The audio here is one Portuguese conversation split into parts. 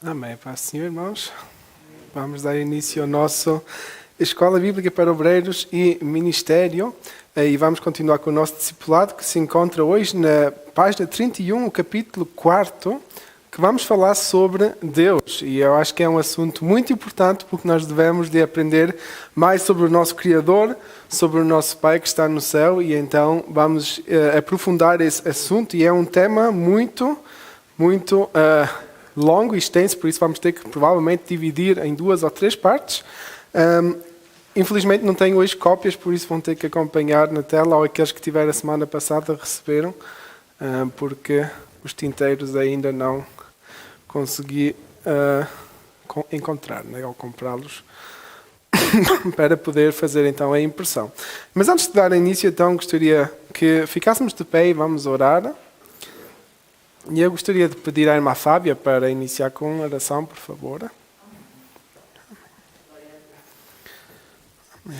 Amém, Pai, Senhor, irmãos. Vamos dar início ao nosso Escola Bíblica para Obreiros e Ministério. E vamos continuar com o nosso discipulado, que se encontra hoje na página 31, o capítulo 4, que vamos falar sobre Deus. E eu acho que é um assunto muito importante, porque nós devemos de aprender mais sobre o nosso Criador, sobre o nosso Pai que está no céu. E então vamos aprofundar esse assunto. E é um tema muito longo e extenso, por isso vamos ter que provavelmente dividir em 2 ou 3 partes. Infelizmente não tenho hoje cópias, por isso vão ter que acompanhar na tela, ou aqueles que tiveram a semana passada receberam, porque os tinteiros ainda não consegui encontrar, né, ou comprá-los para poder fazer então a impressão. Mas antes de dar início, então, gostaria que ficássemos de pé e vamos orar. E eu gostaria de pedir à irmã Fábia para iniciar com a oração, por favor. Amém.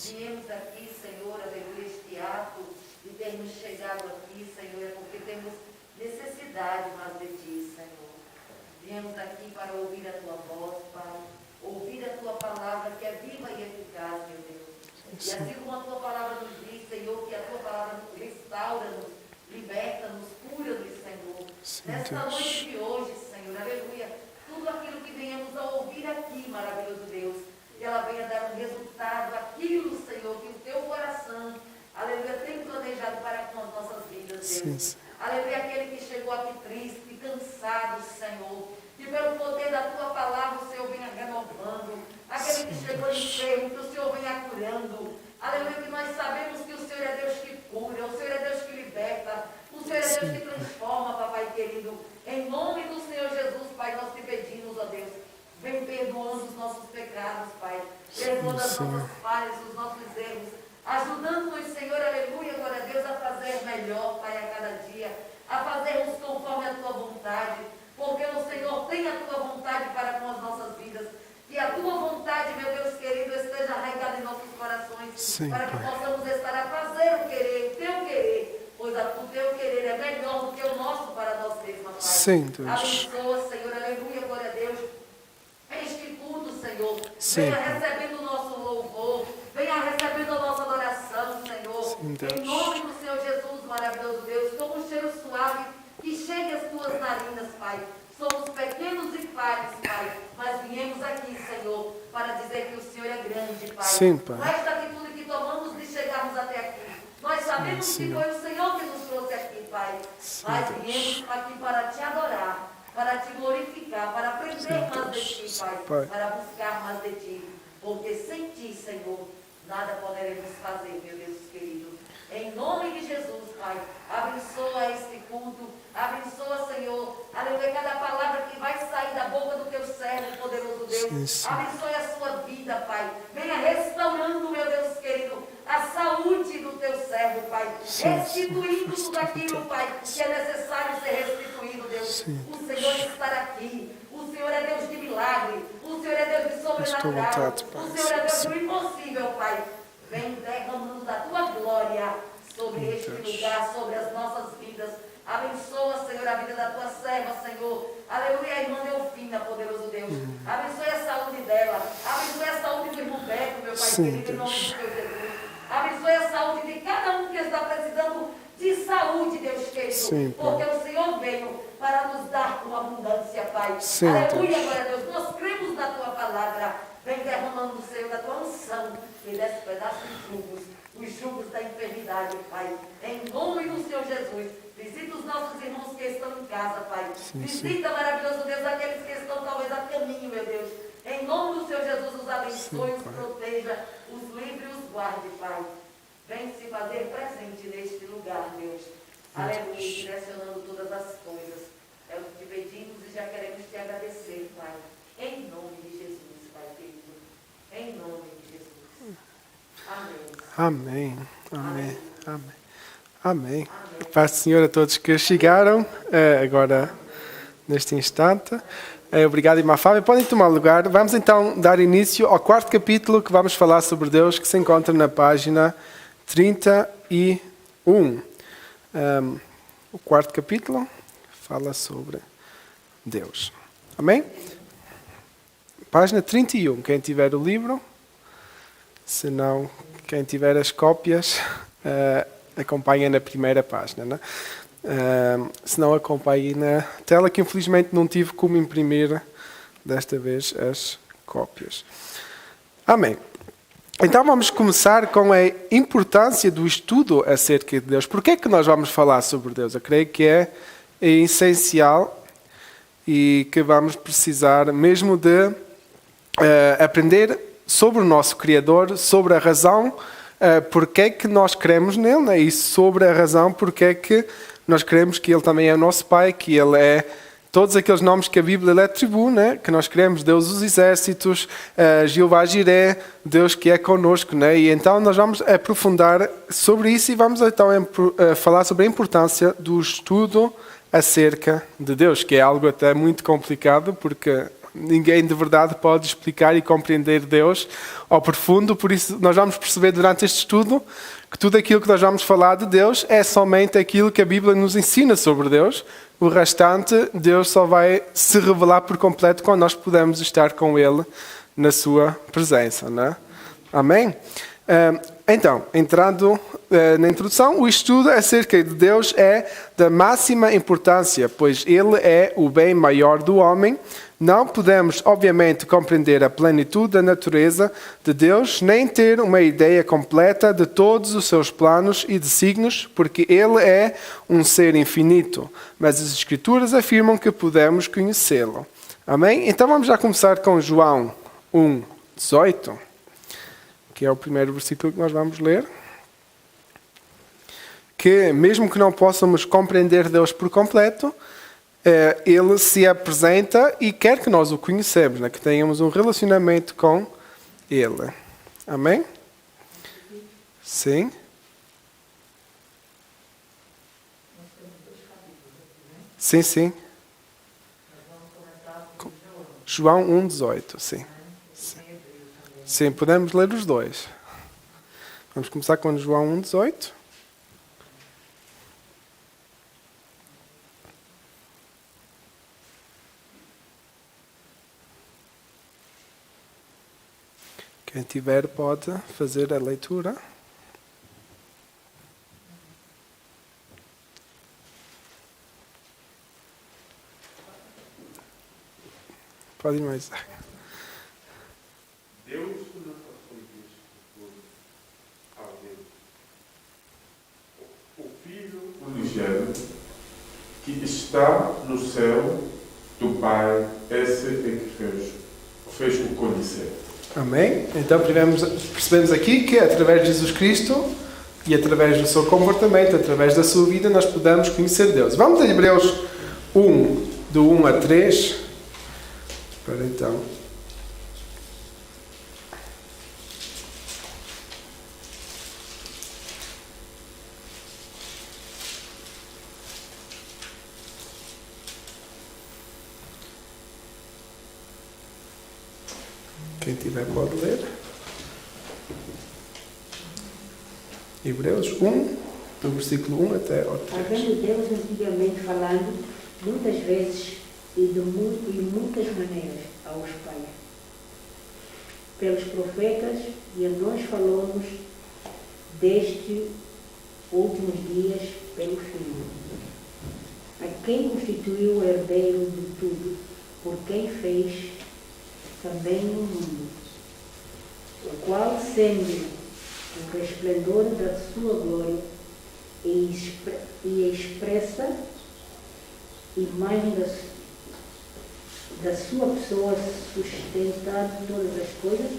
Viemos aqui, Senhor, aleluia, este ato de termos chegado aqui, Senhor, é porque temos necessidade mais de Ti, Senhor. Viemos aqui para ouvir a Tua voz, Pai, ouvir a Tua palavra que é viva e eficaz, meu Deus. E assim como a Tua palavra nos diz, Senhor, que a Tua palavra nos restaura-nos, liberta-nos, cura-nos, Senhor. Nesta noite de hoje, Senhor, aleluia, tudo aquilo que venhamos a ouvir aqui, maravilhoso Deus, que ela venha dar um resultado, aquilo, Senhor, que o Teu coração, aleluia, tem planejado para com as nossas vidas, Deus. Sim. Aleluia, aquele que chegou aqui triste, cansado, Senhor, que pelo poder da Tua palavra o Senhor venha renovando, aquele que chegou enfermo, que o Senhor venha curando, aleluia, que nós sabemos que o Senhor é Deus que cura, o Senhor é Deus que liberta, o Senhor é Deus que transforma, papai querido. Em nome do Senhor Jesus, Pai, nós te pedimos, ó Deus, vem perdoando os nossos pecados, Pai. Perdoando as nossas falhas, os nossos erros. Ajudando-nos, Senhor, aleluia, glória a Deus, a fazer melhor, Pai, a cada dia. A fazermos conforme a Tua vontade. Porque o Senhor tem a Tua vontade para com as nossas vidas. Que a Tua vontade, meu Deus querido, esteja arraigada em nossos corações. Sim, para que possamos estar a fazer o querer, o Teu querer. Pois o Teu querer é melhor do que o nosso para nós mesmos, Pai. Sim, Deus. Abençoa, Senhor, aleluia, glória a Deus. Este culto, Senhor, sim, venha recebendo o nosso louvor, venha recebendo a nossa adoração, Senhor. Sim, em nome do Senhor Jesus, maravilhoso Deus, como um cheiro suave que chegue às Tuas narinas, Pai. Somos pequenos e falhos, Pai, mas viemos aqui, Senhor, para dizer que o Senhor é grande, Pai. Sim, Pai. Nesta atitude que tomamos de chegarmos até aqui, nós sabemos sim, que foi o Senhor que nos trouxe aqui, Pai. Sim, mas viemos aqui para Te adorar, para Te glorificar, para aprender mais de Ti, Pai, para buscar mais de Ti, porque sem Ti, Senhor, nada poderemos fazer, meu Deus querido. Em nome de Jesus, Pai, abençoa este culto, abençoa, Senhor, aleluia, cada palavra que vai sair da boca do Teu servo, poderoso Deus, sim. Abençoe a sua vida, Pai, venha restaurando, meu Deus querido, a saúde do Teu servo, Pai, sim, restituindo tudo aquilo, Pai, que é necessário ser restituído, Deus. Sim. O Senhor está aqui, o Senhor é Deus de milagre, o Senhor é Deus de sobrenatural, o Senhor é Deus do impossível, Pai. Vem derramando da Tua glória sobre este lugar, sobre as nossas vidas. Abençoa, Senhor, a vida da Tua serva, Senhor. Aleluia, a irmã Delfina, poderoso Deus. Abençoe a saúde dela. Abençoe a saúde do irmão Beto, meu Pai querido, em nome do Senhor Jesus. Abençoe a saúde de cada um que está precisando de saúde, Deus querido. Sim, porque o Senhor veio para nos dar com abundância, Pai. Sim, aleluia, glória a Deus. Nós cremos na Tua palavra. Vem derramando, Senhor, da Tua unção e despedaça os jugos da enfermidade, Pai. Em nome do Senhor Jesus, visita os nossos irmãos que estão em casa, Pai. Sim, visita, sim, maravilhoso Deus, aqueles que estão talvez a caminho, meu Deus. Em nome do Senhor Jesus, os abençoe, sim, os proteja, os livre e os guarde, Pai. Vem se fazer presente neste lugar, Deus. Aleluia, direcionando todas as coisas. É o que te pedimos e já queremos te agradecer, Pai. Em nome de Jesus, Pai querido. Em nome de Jesus. Amém. Amém. Amém. Amém. Paz do Senhor a todos que chegaram agora neste instante. Obrigado, irmã Fábio. Podem tomar lugar. Vamos então dar início ao quarto capítulo que vamos falar sobre Deus, que se encontra na página 31. O quarto capítulo fala sobre Deus. Amém? Página 31. Quem tiver o livro, se não, quem tiver as cópias, acompanha na primeira página, né? Se não, acompanhe na tela, que infelizmente não tive como imprimir desta vez as cópias. Amém. Então vamos começar com a importância do estudo acerca de Deus. Por que é que nós vamos falar sobre Deus? Eu creio que é essencial e que vamos precisar mesmo de aprender sobre o nosso Criador, sobre a razão porque é que nós cremos nele, né? E sobre a razão porque é que nós cremos que ele também é o nosso Pai, que ele é todos aqueles nomes que a Bíblia lhe atribui, né? Que nós cremos, Deus dos exércitos, Jeová Jiré, Deus que é conosco, né? E então nós vamos aprofundar sobre isso e vamos então falar sobre a importância do estudo acerca de Deus, que é algo até muito complicado, porque ninguém de verdade pode explicar e compreender Deus ao profundo, por isso nós vamos perceber durante este estudo que tudo aquilo que nós vamos falar de Deus é somente aquilo que a Bíblia nos ensina sobre Deus. O restante, Deus só vai se revelar por completo quando nós pudermos estar com Ele na sua presença, né? Amém? Então, entrando na introdução, o estudo acerca de Deus é da máxima importância, pois Ele é o bem maior do homem. Não podemos, obviamente, compreender a plenitude da natureza de Deus, nem ter uma ideia completa de todos os seus planos e desígnios, porque Ele é um ser infinito. Mas as Escrituras afirmam que podemos conhecê-lo. Amém? Então vamos já começar com João 1:18, que é o primeiro versículo que nós vamos ler. Que mesmo que não possamos compreender Deus por completo, Ele se apresenta e quer que nós o conhecemos, né? Que tenhamos um relacionamento com Ele. Amém? Sim. Sim, sim. João 1:18, sim. Sim, podemos ler os dois. Vamos começar com João 1:18. Quem tiver pode fazer a leitura. Pode ir mais. Deus não foi visto por alguém. O Filho unigênito que está no céu do Pai, esse é que fez-o conhecer. Amém? Então percebemos aqui que através de Jesus Cristo e através do seu comportamento, através da sua vida, nós podemos conhecer Deus. Vamos a Hebreus 1, do 1 a 3. Para então. Quem tiver pode ler. Hebreus 1, do versículo 1 até ao 3. Havendo Deus antigamente falando, muitas vezes e de muitas maneiras aos pais, pelos profetas, e a nós falamos destes últimos dias pelo Filho, a quem constituiu o herdeiro de tudo, por quem fez também o mundo, o qual, sendo o resplendor da sua glória e expressa imagem da sua pessoa, sustentando todas as coisas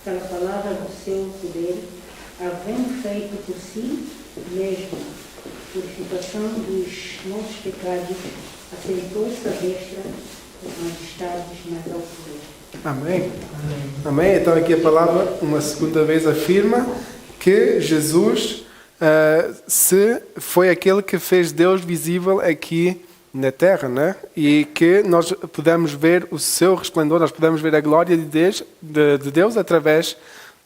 pela palavra do seu poder, havendo feito por si mesmo purificação dos nossos pecados, assentou-se à destra das majestades nas alturas. Amém? Amém? Então aqui a palavra uma segunda vez afirma que Jesus foi aquele que fez Deus visível aqui na Terra, né? E que nós podemos ver o seu resplendor, nós podemos ver a glória de Deus através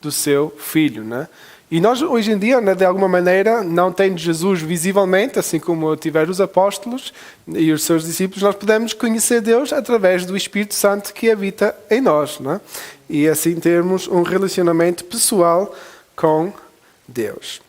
do seu Filho, né? E nós, hoje em dia, né, de alguma maneira, não tendo Jesus visivelmente, assim como tiveram os apóstolos e os seus discípulos, nós podemos conhecer Deus através do Espírito Santo que habita em nós, né? E assim termos um relacionamento pessoal com Deus.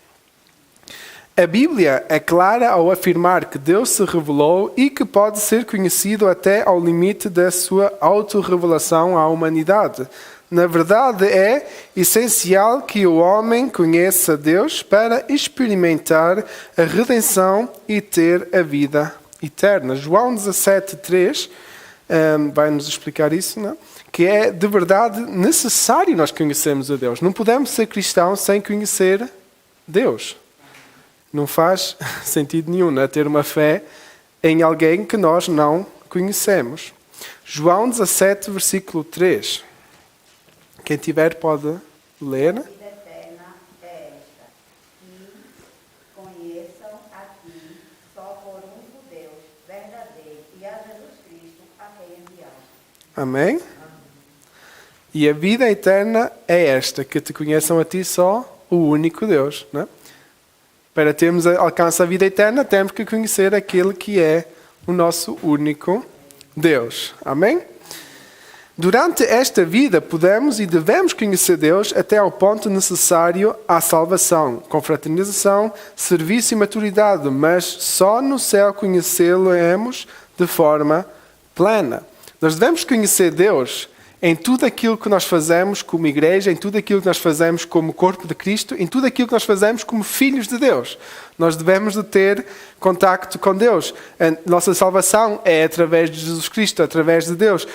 A Bíblia é clara ao afirmar que Deus se revelou e que pode ser conhecido até ao limite da sua autorrevelação à humanidade. Na verdade, é essencial que o homem conheça Deus para experimentar a redenção e ter a vida eterna. João 17,3 vai nos explicar isso, não? Que é de verdade necessário nós conhecermos a Deus. Não podemos ser cristãos sem conhecer Deus. Não faz sentido nenhum, né? Ter uma fé em alguém que nós não conhecemos. João 17, versículo 3. Quem tiver pode ler. A vida eterna é esta, que conheçam a ti, só por único Deus, verdadeiro, e a Jesus Cristo, a quem enviaste. Amém? E a vida eterna é esta, que te conheçam a ti só, o único Deus, né? Para termos alcance a vida eterna, temos que conhecer aquele que é o nosso único Deus. Amém? Durante esta vida, podemos e devemos conhecer Deus até ao ponto necessário à salvação, confraternização, serviço e maturidade, mas só no céu conhecê-lo-emos de forma plena. Nós devemos conhecer Deus em tudo aquilo que nós fazemos como igreja, em tudo aquilo que nós fazemos como corpo de Cristo, em tudo aquilo que nós fazemos como filhos de Deus. Nós devemos de ter contacto com Deus. A nossa salvação é através de Jesus Cristo, através de Deus.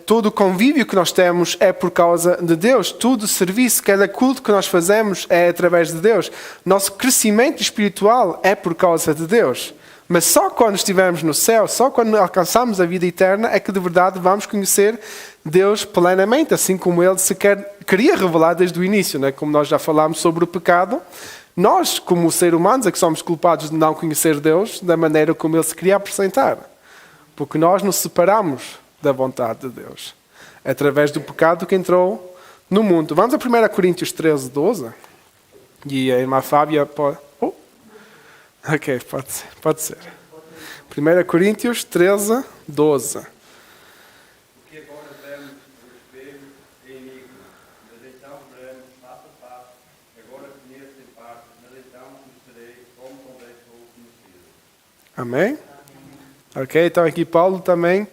Todo o convívio que nós temos é por causa de Deus. Todo o serviço, cada culto que nós fazemos é através de Deus. Nosso crescimento espiritual é por causa de Deus. Mas só quando estivermos no céu, só quando alcançarmos a vida eterna, é que de verdade vamos conhecer Deus plenamente, assim como Ele se queria revelar desde o início, né? Como nós já falámos sobre o pecado. Nós, como seres humanos, é que somos culpados de não conhecer Deus da maneira como Ele se queria apresentar. Porque nós nos separamos da vontade de Deus. Através do pecado que entrou no mundo. Vamos a 1 Coríntios 13, 12. E a irmã Fábia pode... Ok, pode ser. 1 Coríntios 13, 12. Porque agora vemos o espelho em enigma, mas então veremos face a face, agora conheço em parte, mas então conhecerei como também sou conhecido. Amém? Ok, então aqui Paulo também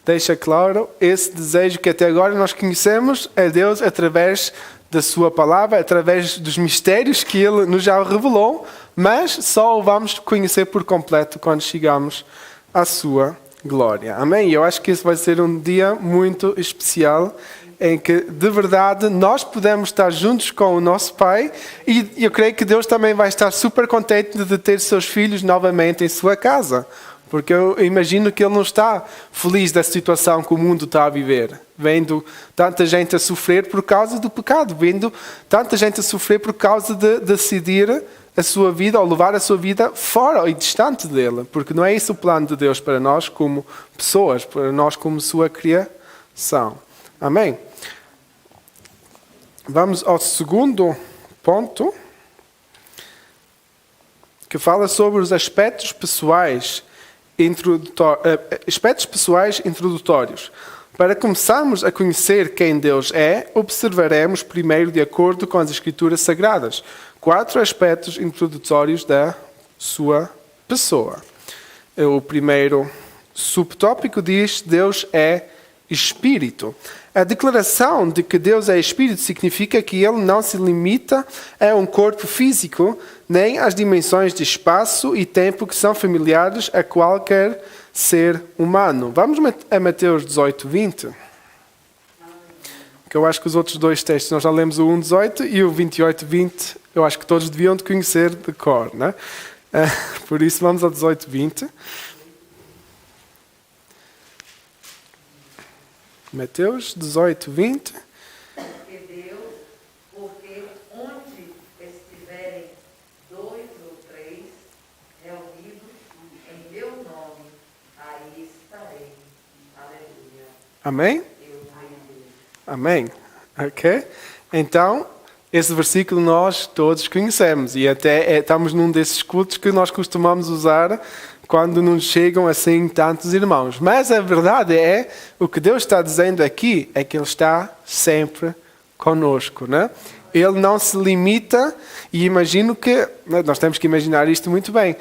deixa claro esse desejo que até agora nós conhecemos a Deus através da sua palavra, através dos mistérios que Ele nos já revelou, mas só o vamos conhecer por completo quando chegarmos à sua glória. Amém? E eu acho que esse vai ser um dia muito especial em que, de verdade, nós podemos estar juntos com o nosso Pai e eu creio que Deus também vai estar super contente de ter seus filhos novamente em sua casa. Porque eu imagino que Ele não está feliz da situação que o mundo está a viver. Vendo tanta gente a sofrer por causa do pecado. Vendo tanta gente a sofrer por causa de decidir a sua vida ou levar a sua vida fora e distante dele. Porque não é esse o plano de Deus para nós como pessoas, para nós como sua criação. Amém? Vamos ao segundo ponto, que fala sobre os aspectos pessoais introdutórios. Para começarmos a conhecer quem Deus é, observaremos primeiro, de acordo com as Escrituras Sagradas, 4 aspectos introdutórios da sua pessoa. O primeiro subtópico diz: Deus é Espírito. A declaração de que Deus é Espírito significa que Ele não se limita a um corpo físico, nem às dimensões de espaço e tempo que são familiares a qualquer ser humano. Vamos a Mateus 18, 20. Que eu acho que os outros dois textos, nós já lemos o 1:18 e o 28, 20, eu acho que todos deviam de conhecer de cor, né? Por isso vamos ao 18, 20. Mateus 18, 20. Porque onde estiver Amém? Amém. Ok? Então, esse versículo nós todos conhecemos e até estamos num desses cultos que nós costumamos usar quando nos chegam assim tantos irmãos. Mas a verdade é, o que Deus está dizendo aqui é que Ele está sempre conosco, né? Ele não se limita e imagino que, nós temos que imaginar isto muito bem,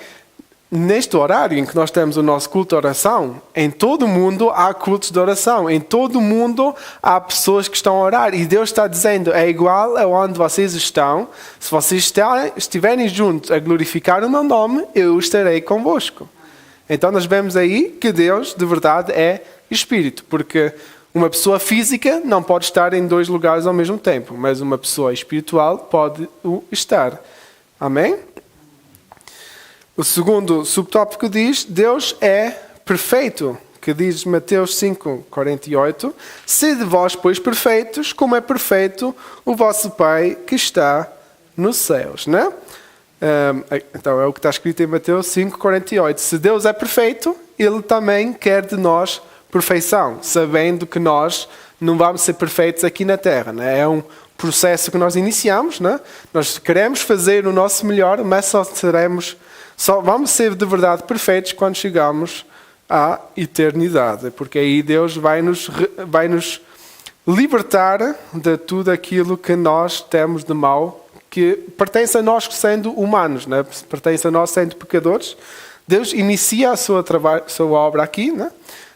neste horário em que nós temos o nosso culto de oração, em todo o mundo há cultos de oração, em todo o mundo há pessoas que estão a orar e Deus está dizendo, é igual a onde vocês estão, se vocês estiverem juntos a glorificar o meu nome, eu estarei convosco. Então nós vemos aí que Deus de verdade é Espírito, porque uma pessoa física não pode estar em dois lugares ao mesmo tempo, mas uma pessoa espiritual pode o estar. Amém? O segundo subtópico diz, Deus é perfeito, que diz Mateus 5:48, sede vós, pois, perfeitos, como é perfeito o vosso Pai que está nos céus, né? Então é o que está escrito em Mateus 5:48. Se Deus é perfeito, Ele também quer de nós perfeição, sabendo que nós não vamos ser perfeitos aqui na Terra, né? É um processo que nós iniciamos, né? Nós queremos fazer o nosso melhor, mas só vamos ser de verdade perfeitos quando chegamos à eternidade, porque aí Deus vai nos libertar de tudo aquilo que nós temos de mal, que pertence a nós sendo humanos, né? Pertence a nós sendo pecadores. Deus inicia a sua obra aqui, né?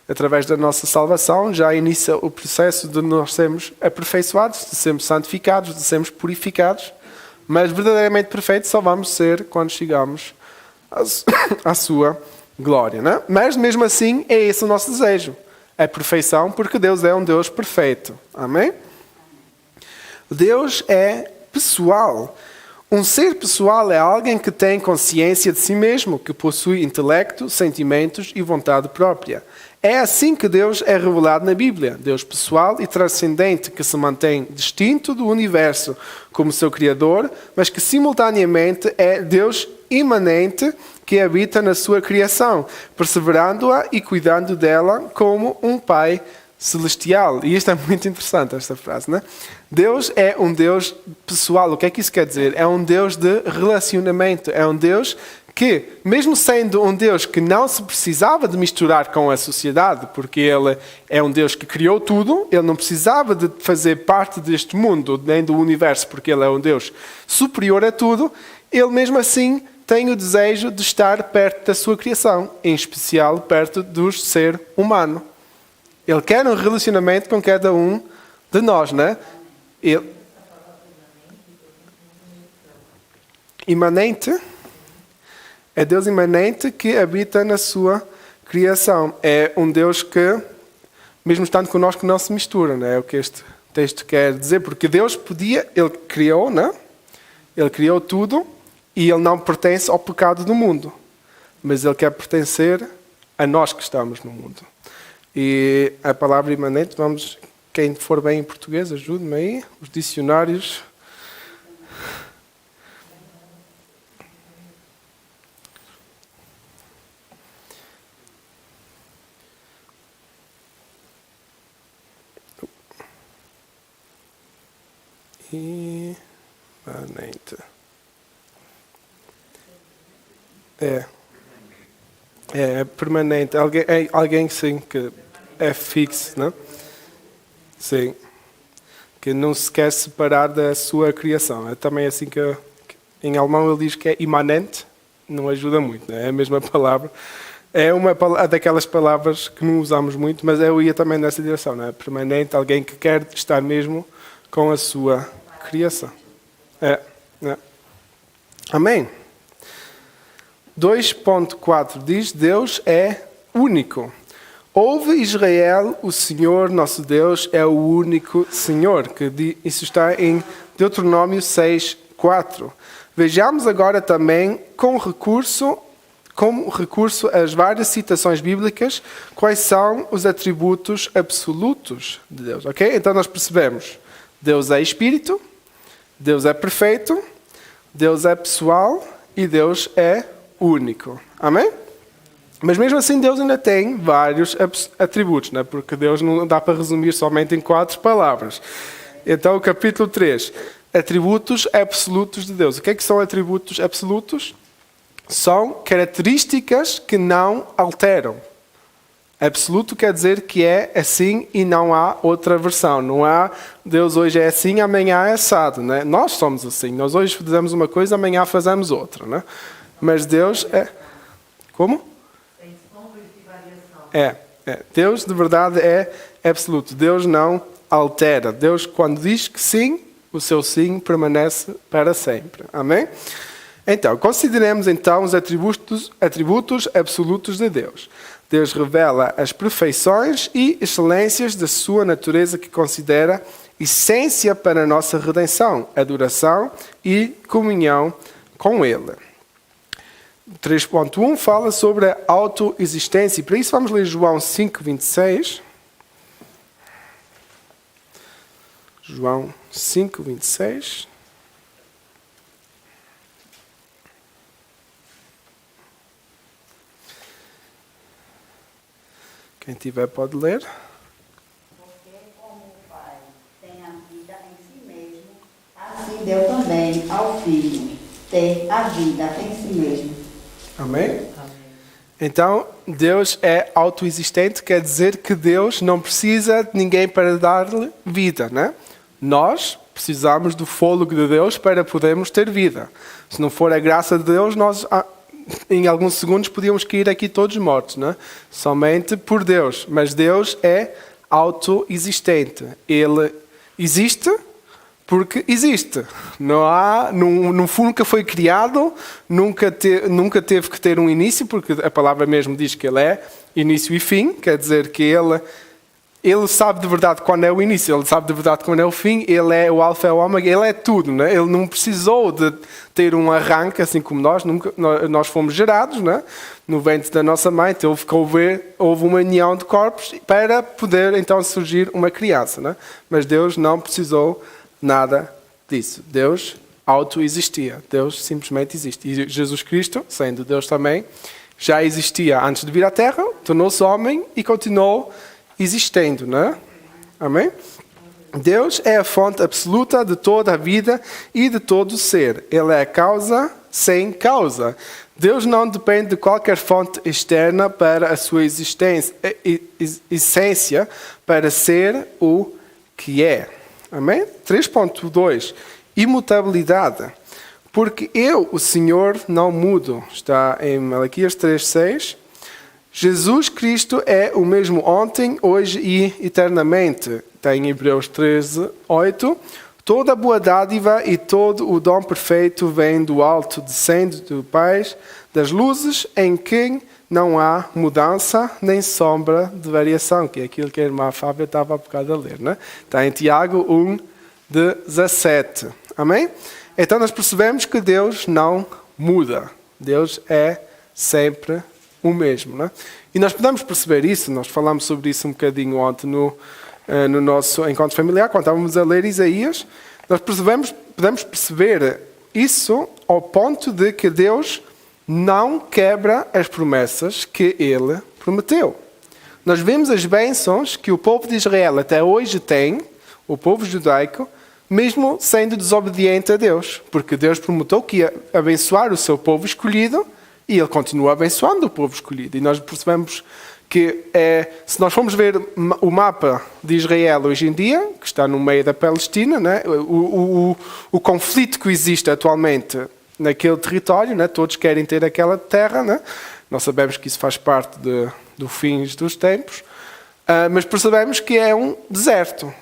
Através da nossa salvação, já inicia o processo de nós sermos aperfeiçoados, de sermos santificados, de sermos purificados, mas verdadeiramente perfeitos só vamos ser quando chegamos à sua glória, né? Mas mesmo assim é esse o nosso desejo, a perfeição, porque Deus é um Deus perfeito. Amém? Deus é pessoal. Um ser pessoal é alguém que tem consciência de si mesmo, que possui intelecto, sentimentos e vontade própria. É assim que Deus é revelado na Bíblia. Deus pessoal e transcendente, que se mantém distinto do universo como seu Criador, mas que simultaneamente é Deus imanente que habita na sua criação, perseverando-a e cuidando dela como um Pai celestial. E isto é muito interessante, esta frase, né? Deus é um Deus pessoal. O que é que isso quer dizer? É um Deus de relacionamento. É um Deus que, mesmo sendo um Deus que não se precisava de misturar com a sociedade, porque Ele é um Deus que criou tudo, Ele não precisava de fazer parte deste mundo, nem do universo, porque Ele é um Deus superior a tudo, Ele mesmo assim tem o desejo de estar perto da sua criação, em especial perto do ser humano. Ele quer um relacionamento com cada um de nós, né? Imanente é Deus imanente que habita na sua criação. É um Deus que, mesmo estando connosco, não se mistura, né? É o que este texto quer dizer, porque Deus Ele criou, né? Ele criou tudo e Ele não pertence ao pecado do mundo, mas Ele quer pertencer a nós que estamos no mundo. E a palavra imanente, quem for bem em português, ajude-me aí, os dicionários. Imanente. É permanente. Alguém sim, que é fixo, não? Sim. Que não se quer separar da sua criação. É também assim que em alemão ele diz que é imanente. Não ajuda muito, não é? É a mesma palavra. É uma daquelas palavras que não usamos muito, mas eu ia também nessa direção, não é? Permanente, alguém que quer estar mesmo com a sua criação. Amém? 2.4 diz, Deus é único. Ouve Israel, o Senhor nosso Deus é o único Senhor. Isso está em Deuteronômio 6:4. Vejamos agora também, como recurso às várias citações bíblicas, quais são os atributos absolutos de Deus. Ok? Então nós percebemos, Deus é Espírito, Deus é perfeito, Deus é pessoal e Deus é único. Amém? Mas mesmo assim Deus ainda tem vários atributos, né? Porque Deus não dá para resumir somente em 4 palavras. Então, o capítulo 3, atributos absolutos de Deus. O que é que são atributos absolutos? São características que não alteram. Absoluto quer dizer que é assim e não há outra versão. Não há Deus hoje é assim, amanhã é assado. Né? Nós somos assim. Nós hoje fazemos uma coisa, amanhã fazemos outra. Né? Mas Deus é... Como? Sem sombras de variação. Deus de verdade é absoluto. Deus não altera. Deus, quando diz que sim, o seu sim permanece para sempre. Amém? Então, consideremos então os atributos absolutos de Deus. Deus revela as perfeições e excelências da sua natureza que considera essência para a nossa redenção, adoração e comunhão com Ele. 3.1 fala sobre a autoexistência. E para isso vamos ler João 5:26. João 5:26. Quem tiver pode ler. Porque como o Pai tem a vida em si mesmo, assim deu também ao Filho ter a vida em si mesmo. Amém? Então, Deus é autoexistente, quer dizer que Deus não precisa de ninguém para dar-lhe vida, né? Nós precisamos do fôlego de Deus para podermos ter vida. Se não for a graça de Deus, nós em alguns segundos podíamos cair aqui todos mortos, né? Somente por Deus. Mas Deus é autoexistente. Ele existe porque existe. Nunca foi criado, nunca teve que ter um início, porque a palavra mesmo diz que ele é início e fim, quer dizer que ele sabe de verdade quando é o início, ele sabe de verdade quando é o fim, ele é o alfa e o ômega, ele é tudo, né? Ele não precisou de ter um arranque, assim como nós fomos gerados, né? No ventre da nossa mãe, então houve uma união de corpos para poder então surgir uma criança, né? Mas Deus não precisou nada disso. Deus autoexistia. Deus simplesmente existe. E Jesus Cristo, sendo Deus também, já existia antes de vir à Terra, tornou-se homem e continuou existindo, né? Amém? Deus é a fonte absoluta de toda a vida e de todo o ser. Ele é a causa sem causa. Deus não depende de qualquer fonte externa para a sua essência, para ser o que é. Amém? 3.2. Imutabilidade. Porque eu, o Senhor, não mudo. Está em Malaquias 3.6. Jesus Cristo é o mesmo ontem, hoje e eternamente. Está em Hebreus 13.8. Toda a boa dádiva e todo o dom perfeito vem do alto, descende do Pai das luzes, em quem não há mudança nem sombra de variação, que é aquilo que a irmã Fábia estava há bocado a ler, né? Está em Tiago 1:17. Amém? Então nós percebemos que Deus não muda. Deus é sempre o mesmo, né? E nós podemos perceber isso, nós falámos sobre isso um bocadinho ontem no nosso encontro familiar, quando estávamos a ler Isaías, nós podemos perceber isso ao ponto de que Deus não quebra as promessas que Ele prometeu. Nós vemos as bênçãos que o povo de Israel até hoje tem, o povo judaico, mesmo sendo desobediente a Deus, porque Deus prometeu que ia abençoar o seu povo escolhido e Ele continua abençoando o povo escolhido. E nós percebemos que se nós formos ver o mapa de Israel hoje em dia, que está no meio da Palestina, né, o conflito que existe atualmente naquele território, né, todos querem ter aquela terra, né? Nós sabemos que isso faz parte do fim dos tempos, mas percebemos que é um deserto.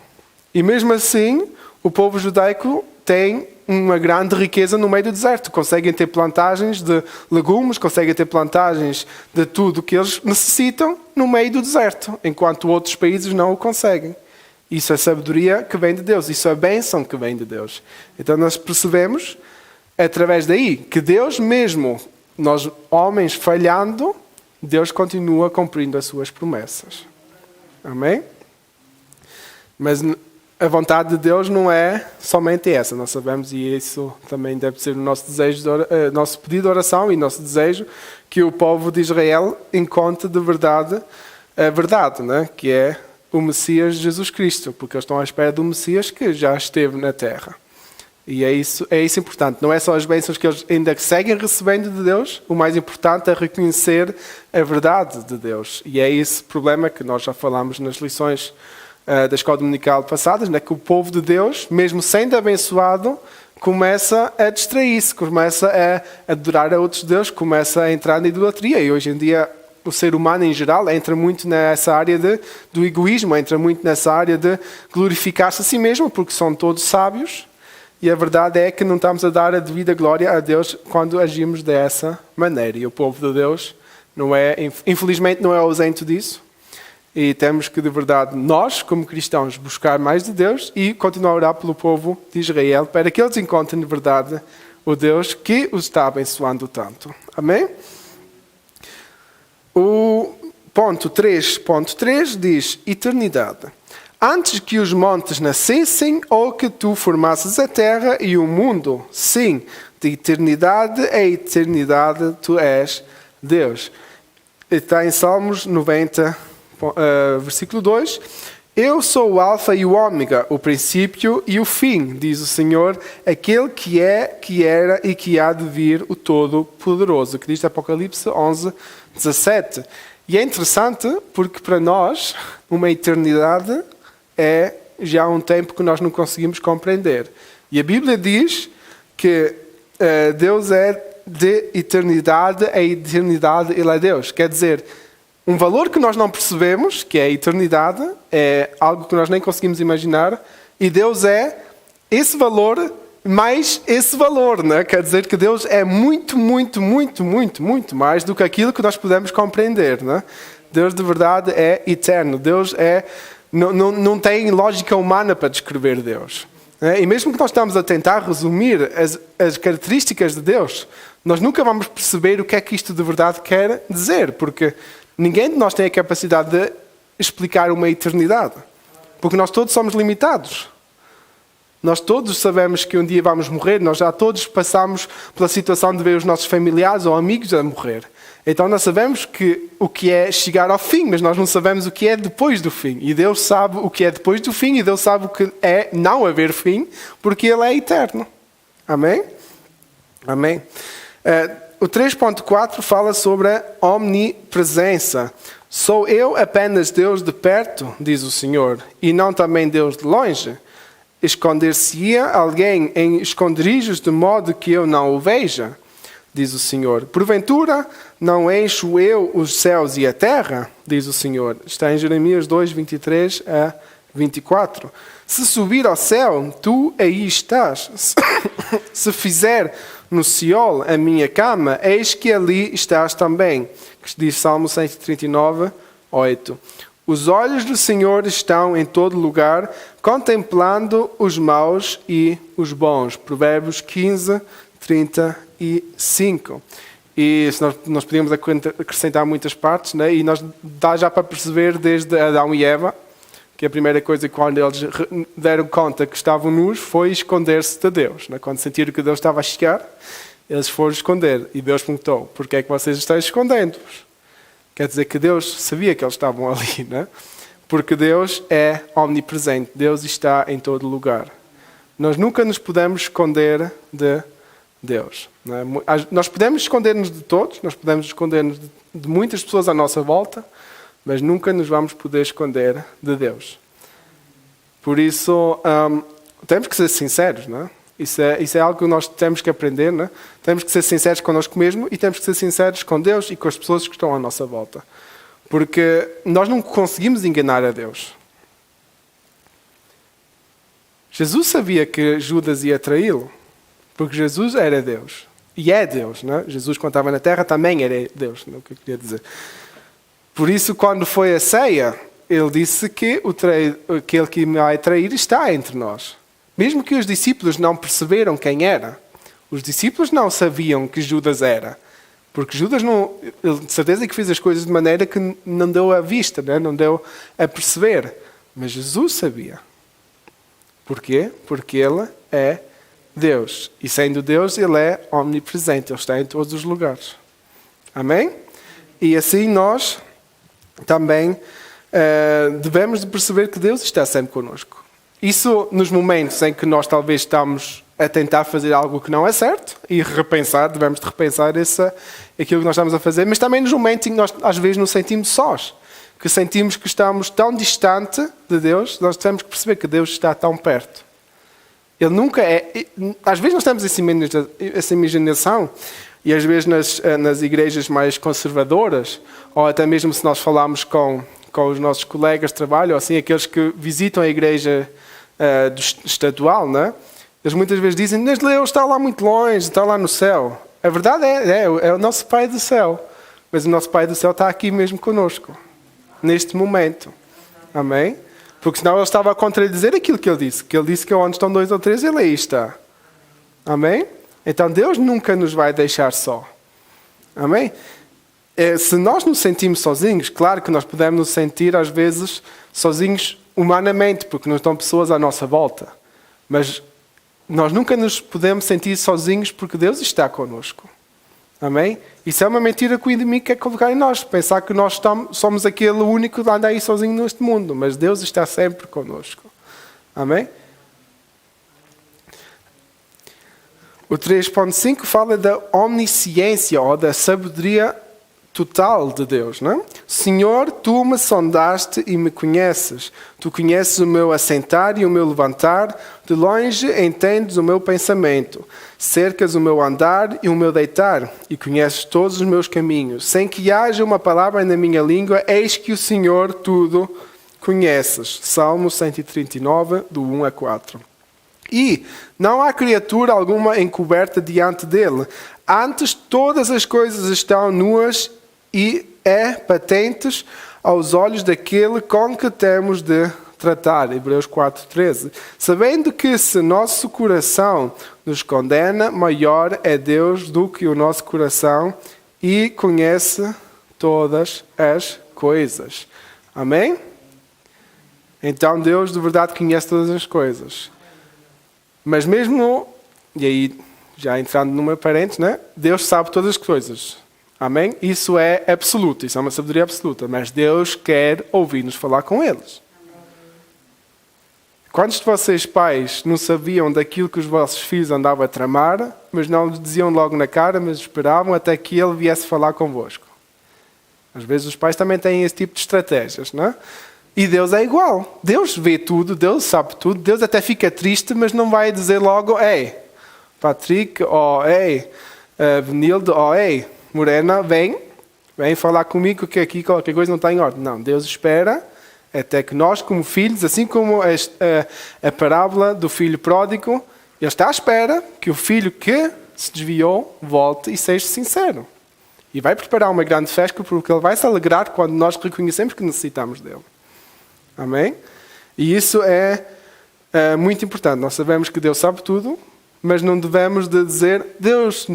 E mesmo assim, o povo judaico tem uma grande riqueza no meio do deserto. Conseguem ter plantagens de legumes, conseguem ter plantagens de tudo o que eles necessitam no meio do deserto, enquanto outros países não o conseguem. Isso é sabedoria que vem de Deus, isso é bênção que vem de Deus. Então nós percebemos, através daí, que Deus mesmo, nós homens falhando, Deus continua cumprindo as suas promessas. Amém? Mas a vontade de Deus não é somente essa, nós sabemos, e isso também deve ser o nosso desejo, nosso pedido de oração e nosso desejo, que o povo de Israel encontre de verdade a verdade, né? Que é o Messias Jesus Cristo, porque eles estão à espera do Messias que já esteve na Terra. E é isso importante. Não é só as bênçãos que eles ainda seguem recebendo de Deus, o mais importante é reconhecer a verdade de Deus. E é esse problema que nós já falámos nas lições da escola dominical passadas, né? Que o povo de Deus, mesmo sendo abençoado, começa a distrair-se, começa a adorar a outros deuses, começa a entrar na idolatria. E hoje em dia o ser humano em geral entra muito nessa área do egoísmo, entra muito nessa área de glorificar-se a si mesmo, porque são todos sábios. E a verdade é que não estamos a dar a devida glória a Deus quando agimos dessa maneira. E o povo de Deus, infelizmente, não é ausente disso. E temos que, de verdade, nós, como cristãos, buscar mais de Deus e continuar a orar pelo povo de Israel para que eles encontrem, de verdade, o Deus que os está abençoando tanto. Amém? O ponto 3.3 diz eternidade. Antes que os montes nascessem ou que tu formasses a terra e o mundo, sim, de eternidade a eternidade tu és Deus. Está em Salmos 90, versículo 2. Eu sou o alfa e o ômega, o princípio e o fim, diz o Senhor, aquele que é, que era e que há de vir, o Todo-Poderoso, que diz Apocalipse 11, 17. E é interessante porque para nós uma eternidade é já um tempo que nós não conseguimos compreender. E a Bíblia diz que Deus é de eternidade a eternidade, Ele é Deus. Quer dizer, um valor que nós não percebemos, que é a eternidade, é algo que nós nem conseguimos imaginar, e Deus é esse valor mais esse valor, né? Quer dizer que Deus é muito, muito, muito, muito, muito mais do que aquilo que nós podemos compreender, né? Deus de verdade é eterno. Deus não tem lógica humana para descrever Deus. E mesmo que nós estamos a tentar resumir as características de Deus, nós nunca vamos perceber o que é que isto de verdade quer dizer, porque ninguém de nós tem a capacidade de explicar uma eternidade, porque nós todos somos limitados. Nós todos sabemos que um dia vamos morrer, nós já todos passamos pela situação de ver os nossos familiares ou amigos a morrer. Então nós sabemos o que é chegar ao fim, mas nós não sabemos o que é depois do fim. E Deus sabe o que é depois do fim e Deus sabe o que é não haver fim, porque Ele é eterno. Amém? Amém. O 3.4 fala sobre a omnipresença. Sou eu apenas Deus de perto, diz o Senhor, e não também Deus de longe? Esconder-se-ia alguém em esconderijos de modo que eu não o veja? Diz o Senhor. Porventura, não encho eu os céus e a terra? Diz o Senhor. Está em Jeremias 2, 23 a 24. Se subir ao céu, tu aí estás. Se fizer no Seol a minha cama, eis que ali estás também. Diz Salmo 139, 8. Os olhos do Senhor estão em todo lugar, contemplando os maus e os bons. Provérbios 15, 35. E nós podíamos acrescentar muitas partes, né? E dá já para perceber desde Adão e Eva, que a primeira coisa que quando eles deram conta que estavam nus foi esconder-se de Deus. Né? Quando sentiram que Deus estava a chegar, eles foram esconder. E Deus perguntou, porquê é que vocês estão escondendo-vos? Quer dizer que Deus sabia que eles estavam ali, né? Porque Deus é omnipresente. Deus está em todo lugar. Nós nunca nos podemos esconder de Deus. Né? Nós podemos esconder-nos de todos, nós podemos esconder-nos de muitas pessoas à nossa volta, mas nunca nos vamos poder esconder de Deus. Por isso, temos que ser sinceros, não é? Isso é algo que nós temos que aprender, não é? Temos que ser sinceros connosco mesmo e temos que ser sinceros com Deus e com as pessoas que estão à nossa volta. Porque nós não conseguimos enganar a Deus. Jesus sabia que Judas ia traí-lo, porque Jesus era Deus. E é Deus, não é? Jesus, quando estava na terra, também era Deus, não é o que eu queria dizer. Por isso, quando foi a ceia, ele disse que aquele que me vai trair está entre nós. Mesmo que os discípulos não perceberam quem era, os discípulos não sabiam que Judas era. Porque Judas, ele de certeza que fez as coisas de maneira que não deu à vista, né? Não deu a perceber. Mas Jesus sabia. Porquê? Porque Ele é Deus. E sendo Deus, Ele é omnipresente. Ele está em todos os lugares. Amém? E assim nós também devemos de perceber que Deus está sempre connosco. Isso nos momentos em que nós talvez estamos a tentar fazer algo que não é certo e devemos de repensar aquilo que nós estamos a fazer, mas também nos momentos em que nós às vezes nos sentimos sós, que sentimos que estamos tão distante de Deus, nós temos que perceber que Deus está tão perto. Ele nunca é... Às vezes nós temos essa imaginação, e às vezes nas igrejas mais conservadoras, ou até mesmo se nós falarmos com os nossos colegas de trabalho, ou assim, aqueles que visitam a igreja estadual, né? Eles muitas vezes dizem, mas Deus está lá muito longe, está lá no céu. A verdade é o nosso Pai do céu. Mas o nosso Pai do céu está aqui mesmo conosco, neste momento. Amém? Porque senão ele estava a contradizer aquilo que ele disse. Que ele disse que onde estão 2 ou 3, ele aí está. Amém? Então Deus nunca nos vai deixar só. Amém? Se nós nos sentimos sozinhos, claro que nós podemos nos sentir às vezes sozinhos humanamente, porque não estão pessoas à nossa volta. Mas nós nunca nos podemos sentir sozinhos porque Deus está connosco. Amém? Isso é uma mentira que o inimigo quer colocar em nós. Pensar que nós somos aquele único que anda aí sozinho neste mundo. Mas Deus está sempre connosco. Amém? O 3.5 fala da omnisciência ou da sabedoria total de Deus, não é? Senhor, tu me sondaste e me conheces. Tu conheces o meu assentar e o meu levantar. De longe entendes o meu pensamento. Cercas o meu andar e o meu deitar. E conheces todos os meus caminhos. Sem que haja uma palavra na minha língua, eis que o Senhor tudo conheces. Salmo 139, do 1 a 4. E não há criatura alguma encoberta diante dele. Antes todas as coisas estão nuas e patentes aos olhos daquele com que temos de tratar. Hebreus 4:13. Sabendo que se nosso coração nos condena, maior é Deus do que o nosso coração e conhece todas as coisas. Amém? Então Deus de verdade conhece todas as coisas. Mas mesmo, e aí já entrando numa parênteses, né? Deus sabe todas as coisas. Amém? Isso é absoluto, isso é uma sabedoria absoluta. Mas Deus quer ouvir-nos falar com eles. Quantos de vocês, pais, não sabiam daquilo que os vossos filhos andavam a tramar, mas não lhes diziam logo na cara, mas esperavam até que ele viesse falar convosco? Às vezes os pais também têm esse tipo de estratégias, não é? E Deus é igual. Deus vê tudo, Deus sabe tudo. Deus até fica triste, mas não vai dizer logo, ei, Patrick, ou ei, Benilde, ou ei, Morena, vem falar comigo que aqui qualquer coisa não está em ordem. Não, Deus espera até que nós, como filhos, assim como a parábola do filho pródigo, ele está à espera que o filho que se desviou volte e seja sincero. E vai preparar uma grande festa porque ele vai se alegrar quando nós reconhecemos que necessitamos dele. Amém? E isso é muito importante. Nós sabemos que Deus sabe tudo, mas não devemos de dizer Deus,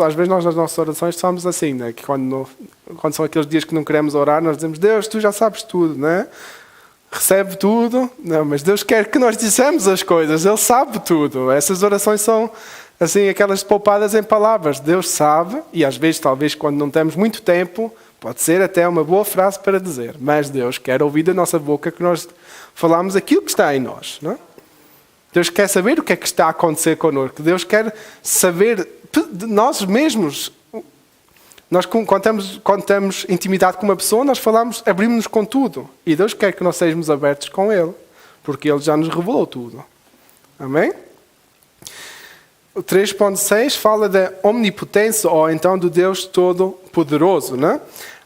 às vezes nós nas nossas orações somos assim, né? Que quando são aqueles dias que não queremos orar, nós dizemos Deus, tu já sabes tudo, né? Recebe tudo. Não, mas Deus quer que nós dissemos as coisas, Ele sabe tudo. Essas orações são assim, aquelas poupadas em palavras. Deus sabe, e às vezes, talvez quando não temos muito tempo, pode ser até uma boa frase para dizer, mas Deus quer ouvir da nossa boca que nós falamos aquilo que está em nós, não é? Deus quer saber o que é que está a acontecer connosco. Deus quer saber de nós mesmos. Nós, quando temos intimidade com uma pessoa, nós abrimos-nos com tudo. E Deus quer que nós sejamos abertos com Ele, porque Ele já nos revelou tudo. Amém? O 3.6 fala da omnipotência, ou então do Deus Todo-Poderoso, né?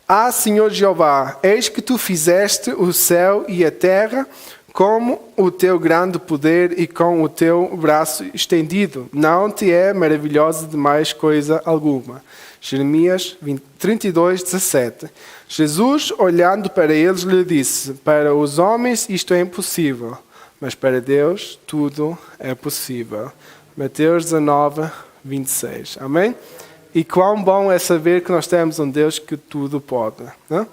Ah, Senhor Jeová, eis que Tu fizeste o céu e a terra com o Teu grande poder e com o Teu braço estendido. Não te é maravilhosa demais coisa alguma. Jeremias 32:17. Jesus, olhando para eles, lhe disse, para os homens isto é impossível, mas para Deus tudo é possível. Mateus 19:26. Amém? E quão bom é saber que nós temos um Deus que tudo pode. Não?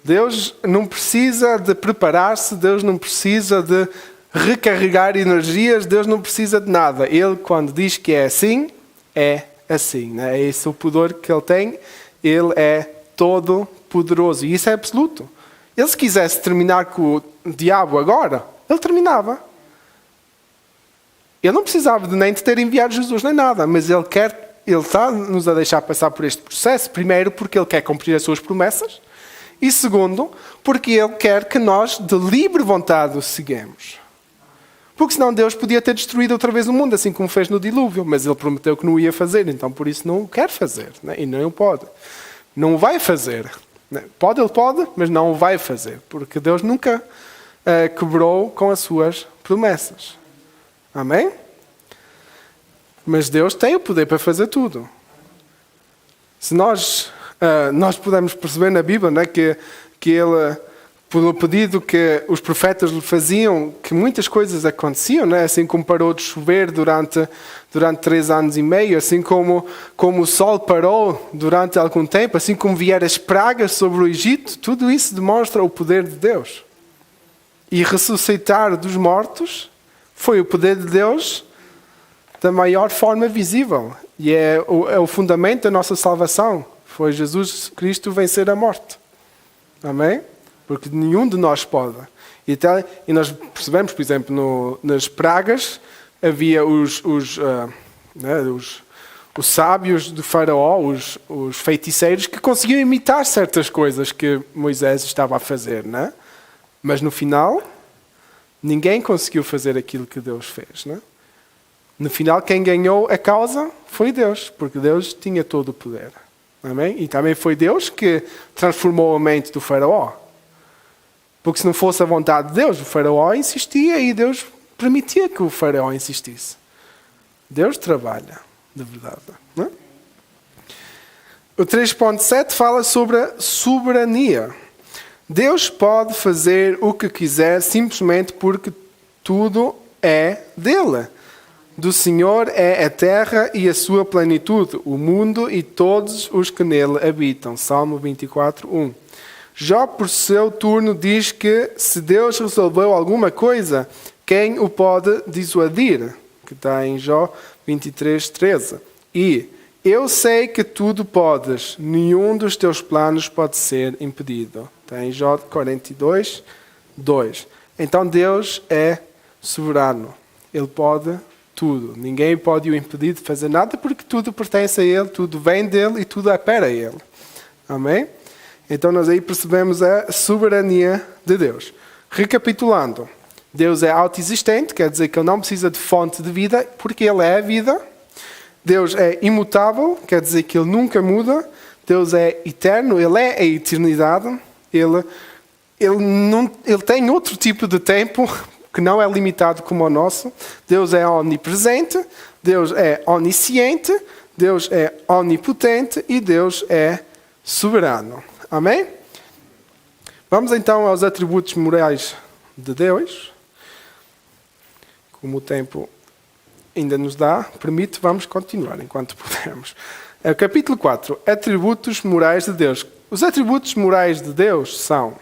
Deus não precisa de preparar-se, Deus não precisa de recarregar energias, Deus não precisa de nada. Ele, quando diz que é assim, né? É esse o poder que Ele tem. Ele é todo poderoso. E isso é absoluto. Ele, se quisesse terminar com o diabo agora, Ele terminava. Ele não precisava nem de ter enviado Jesus, nem nada. Mas Ele está-nos a deixar passar por este processo. Primeiro, porque Ele quer cumprir as suas promessas. E segundo, porque Ele quer que nós, de livre vontade, o sigamos. Porque senão Deus podia ter destruído outra vez o mundo, assim como fez no dilúvio. Mas Ele prometeu que não ia fazer, então por isso não o quer fazer. Né? E não o pode. Não o vai fazer. Ele pode, mas não o vai fazer. Porque Deus nunca quebrou com as suas promessas. Amém? Mas Deus tem o poder para fazer tudo. Se nós podemos perceber na Bíblia, né, que Ele, pelo pedido que os profetas lhe faziam, que muitas coisas aconteciam, né? Assim como parou de chover durante 3 anos e meio, assim como o sol parou durante algum tempo, assim como vieram as pragas sobre o Egito, tudo isso demonstra o poder de Deus. E ressuscitar dos mortos foi o poder de Deus da maior forma visível. E é o fundamento da nossa salvação. Foi Jesus Cristo vencer a morte. Amém? Porque nenhum de nós pode. E nós percebemos, por exemplo, nas pragas, havia os sábios do faraó, os feiticeiros, que conseguiam imitar certas coisas que Moisés estava a fazer. Né? Mas no final, ninguém conseguiu fazer aquilo que Deus fez. Né? No final, quem ganhou a causa foi Deus, porque Deus tinha todo o poder. Amém? E também foi Deus que transformou a mente do faraó. Porque se não fosse a vontade de Deus, o faraó insistia e Deus permitia que o faraó insistisse. Deus trabalha, de verdade. Não é? O 3.7 fala sobre a soberania. Deus pode fazer o que quiser simplesmente porque tudo é dele. Do Senhor é a terra e a sua plenitude, o mundo e todos os que nele habitam. Salmo 24:1. Jó, por seu turno, diz que se Deus resolveu alguma coisa, quem o pode dissuadir? Que está em Jó 23:13. E eu sei que tudo podes, nenhum dos teus planos pode ser impedido. Está em Jó 42:2. Então Deus é soberano. Ele pode tudo. Ninguém pode o impedir de fazer nada porque tudo pertence a Ele, tudo vem dEle e tudo é para Ele. Amém? Então nós aí percebemos a soberania de Deus. Recapitulando, Deus é autoexistente, quer dizer que Ele não precisa de fonte de vida porque Ele é a vida. Deus é imutável, quer dizer que Ele nunca muda. Deus é eterno, Ele é a eternidade. Ele tem outro tipo de tempo que não é limitado como o nosso. Deus é onipresente, Deus é onisciente, Deus é onipotente e Deus é soberano. Amém? Vamos então aos atributos morais de Deus. Como o tempo ainda nos dá, permite, vamos continuar enquanto pudermos. Capítulo 4. Atributos morais de Deus. Os atributos morais de Deus são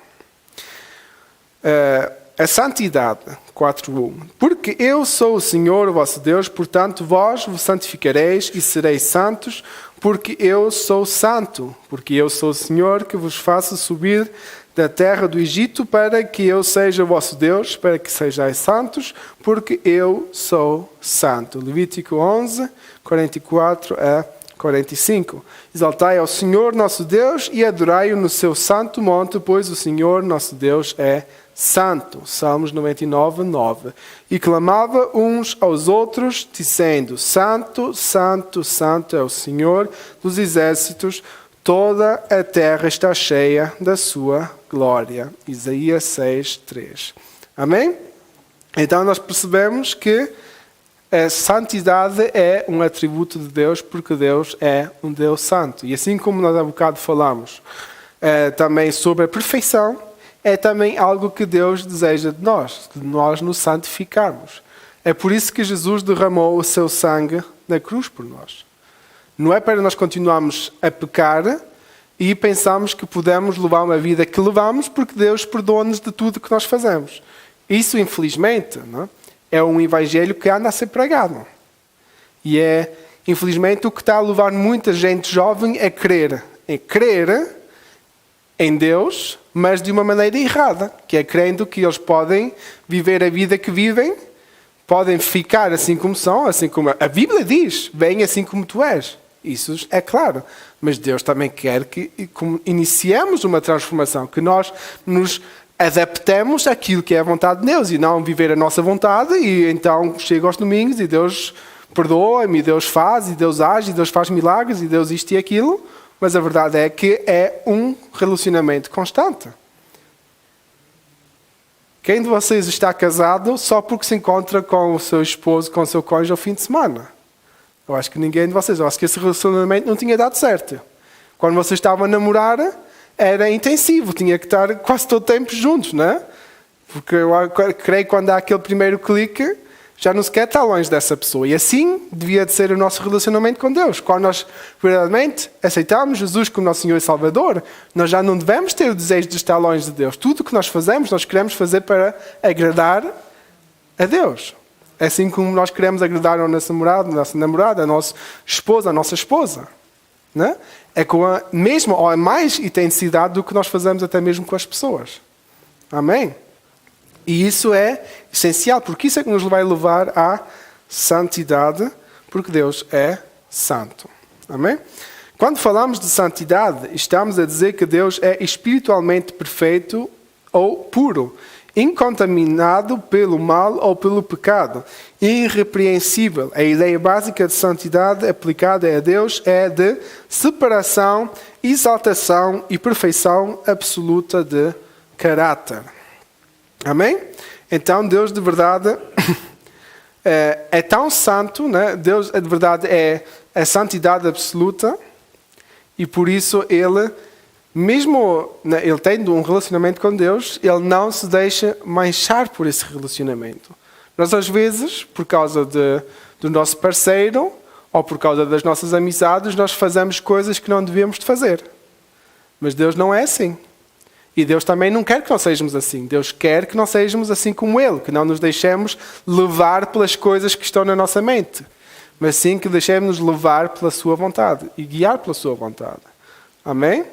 a santidade, 4.1. Porque eu sou o Senhor, o vosso Deus, portanto vós vos santificareis e sereis santos, porque eu sou santo. Porque eu sou o Senhor que vos faço subir da terra do Egito para que eu seja o vosso Deus, para que sejais santos, porque eu sou santo. Levítico 11, 44 a 45. Exaltai ao Senhor nosso Deus e adorai-o no seu santo monte, pois o Senhor nosso Deus é santo. Salmos 99, 9. E clamava uns aos outros, dizendo: Santo, santo, santo é o Senhor dos exércitos, toda a terra está cheia da sua glória. Isaías 6, 3. Amém? Então nós percebemos que a santidade é um atributo de Deus, porque Deus é um Deus santo. E assim como nós há bocado falamos também sobre a perfeição, é também algo que Deus deseja de nós nos santificarmos. É por isso que Jesus derramou o seu sangue na cruz por nós. Não é para nós continuarmos a pecar e pensarmos que podemos levar uma vida que levamos porque Deus perdoa-nos de tudo que nós fazemos. Isso, infelizmente, não é um evangelho que anda a ser pregado. E é, infelizmente, o que está a levar muita gente jovem a crer em Deus, mas de uma maneira errada, que é crendo que eles podem viver a vida que vivem, podem ficar assim como são, assim como a Bíblia diz, vem assim como tu és. Isso é claro. Mas Deus também quer que iniciemos uma transformação, que nós nos adaptemos àquilo que é a vontade de Deus e não viver a nossa vontade e então chego aos domingos e Deus perdoa-me, e Deus faz, e Deus age, e Deus faz milagres, e Deus isto e aquilo. Mas a verdade é que é um relacionamento constante. Quem de vocês está casado só porque se encontra com o seu esposo, com o seu cônjuge ao fim de semana? Eu acho que ninguém de vocês. Eu acho que esse relacionamento não tinha dado certo. Quando vocês estavam a namorar, era intensivo. Tinha que estar quase todo o tempo juntos, não é? Porque eu creio que quando há aquele primeiro clique, já não se quer estar longe dessa pessoa. E assim devia de ser o nosso relacionamento com Deus. Quando nós verdadeiramente aceitamos Jesus como nosso Senhor e Salvador, nós já não devemos ter o desejo de estar longe de Deus. Tudo o que nós fazemos, nós queremos fazer para agradar a Deus. É assim como nós queremos agradar ao nosso namorado, a nossa namorada, a nossa esposa. Não é? É com a mesma ou a mais intensidade do que nós fazemos até mesmo com as pessoas. Amém? E isso é essencial, porque isso é que nos vai levar à santidade, porque Deus é santo. Amém? Quando falamos de santidade, estamos a dizer que Deus é espiritualmente perfeito ou puro, incontaminado pelo mal ou pelo pecado, irrepreensível. A ideia básica de santidade aplicada a Deus é de separação, exaltação e perfeição absoluta de caráter. Amém? Então Deus de verdade é tão santo, né? Deus de verdade é a santidade absoluta e por isso Ele, mesmo Ele tendo um relacionamento com Deus, Ele não se deixa manchar por esse relacionamento. Nós às vezes, por causa do nosso parceiro ou por causa das nossas amizades, nós fazemos coisas que não devíamos de fazer. Mas Deus não é assim. E Deus também não quer que nós sejamos assim. Deus quer que nós sejamos assim como Ele, que não nos deixemos levar pelas coisas que estão na nossa mente, mas sim que deixemos-nos levar pela Sua vontade e guiar pela Sua vontade. Amém?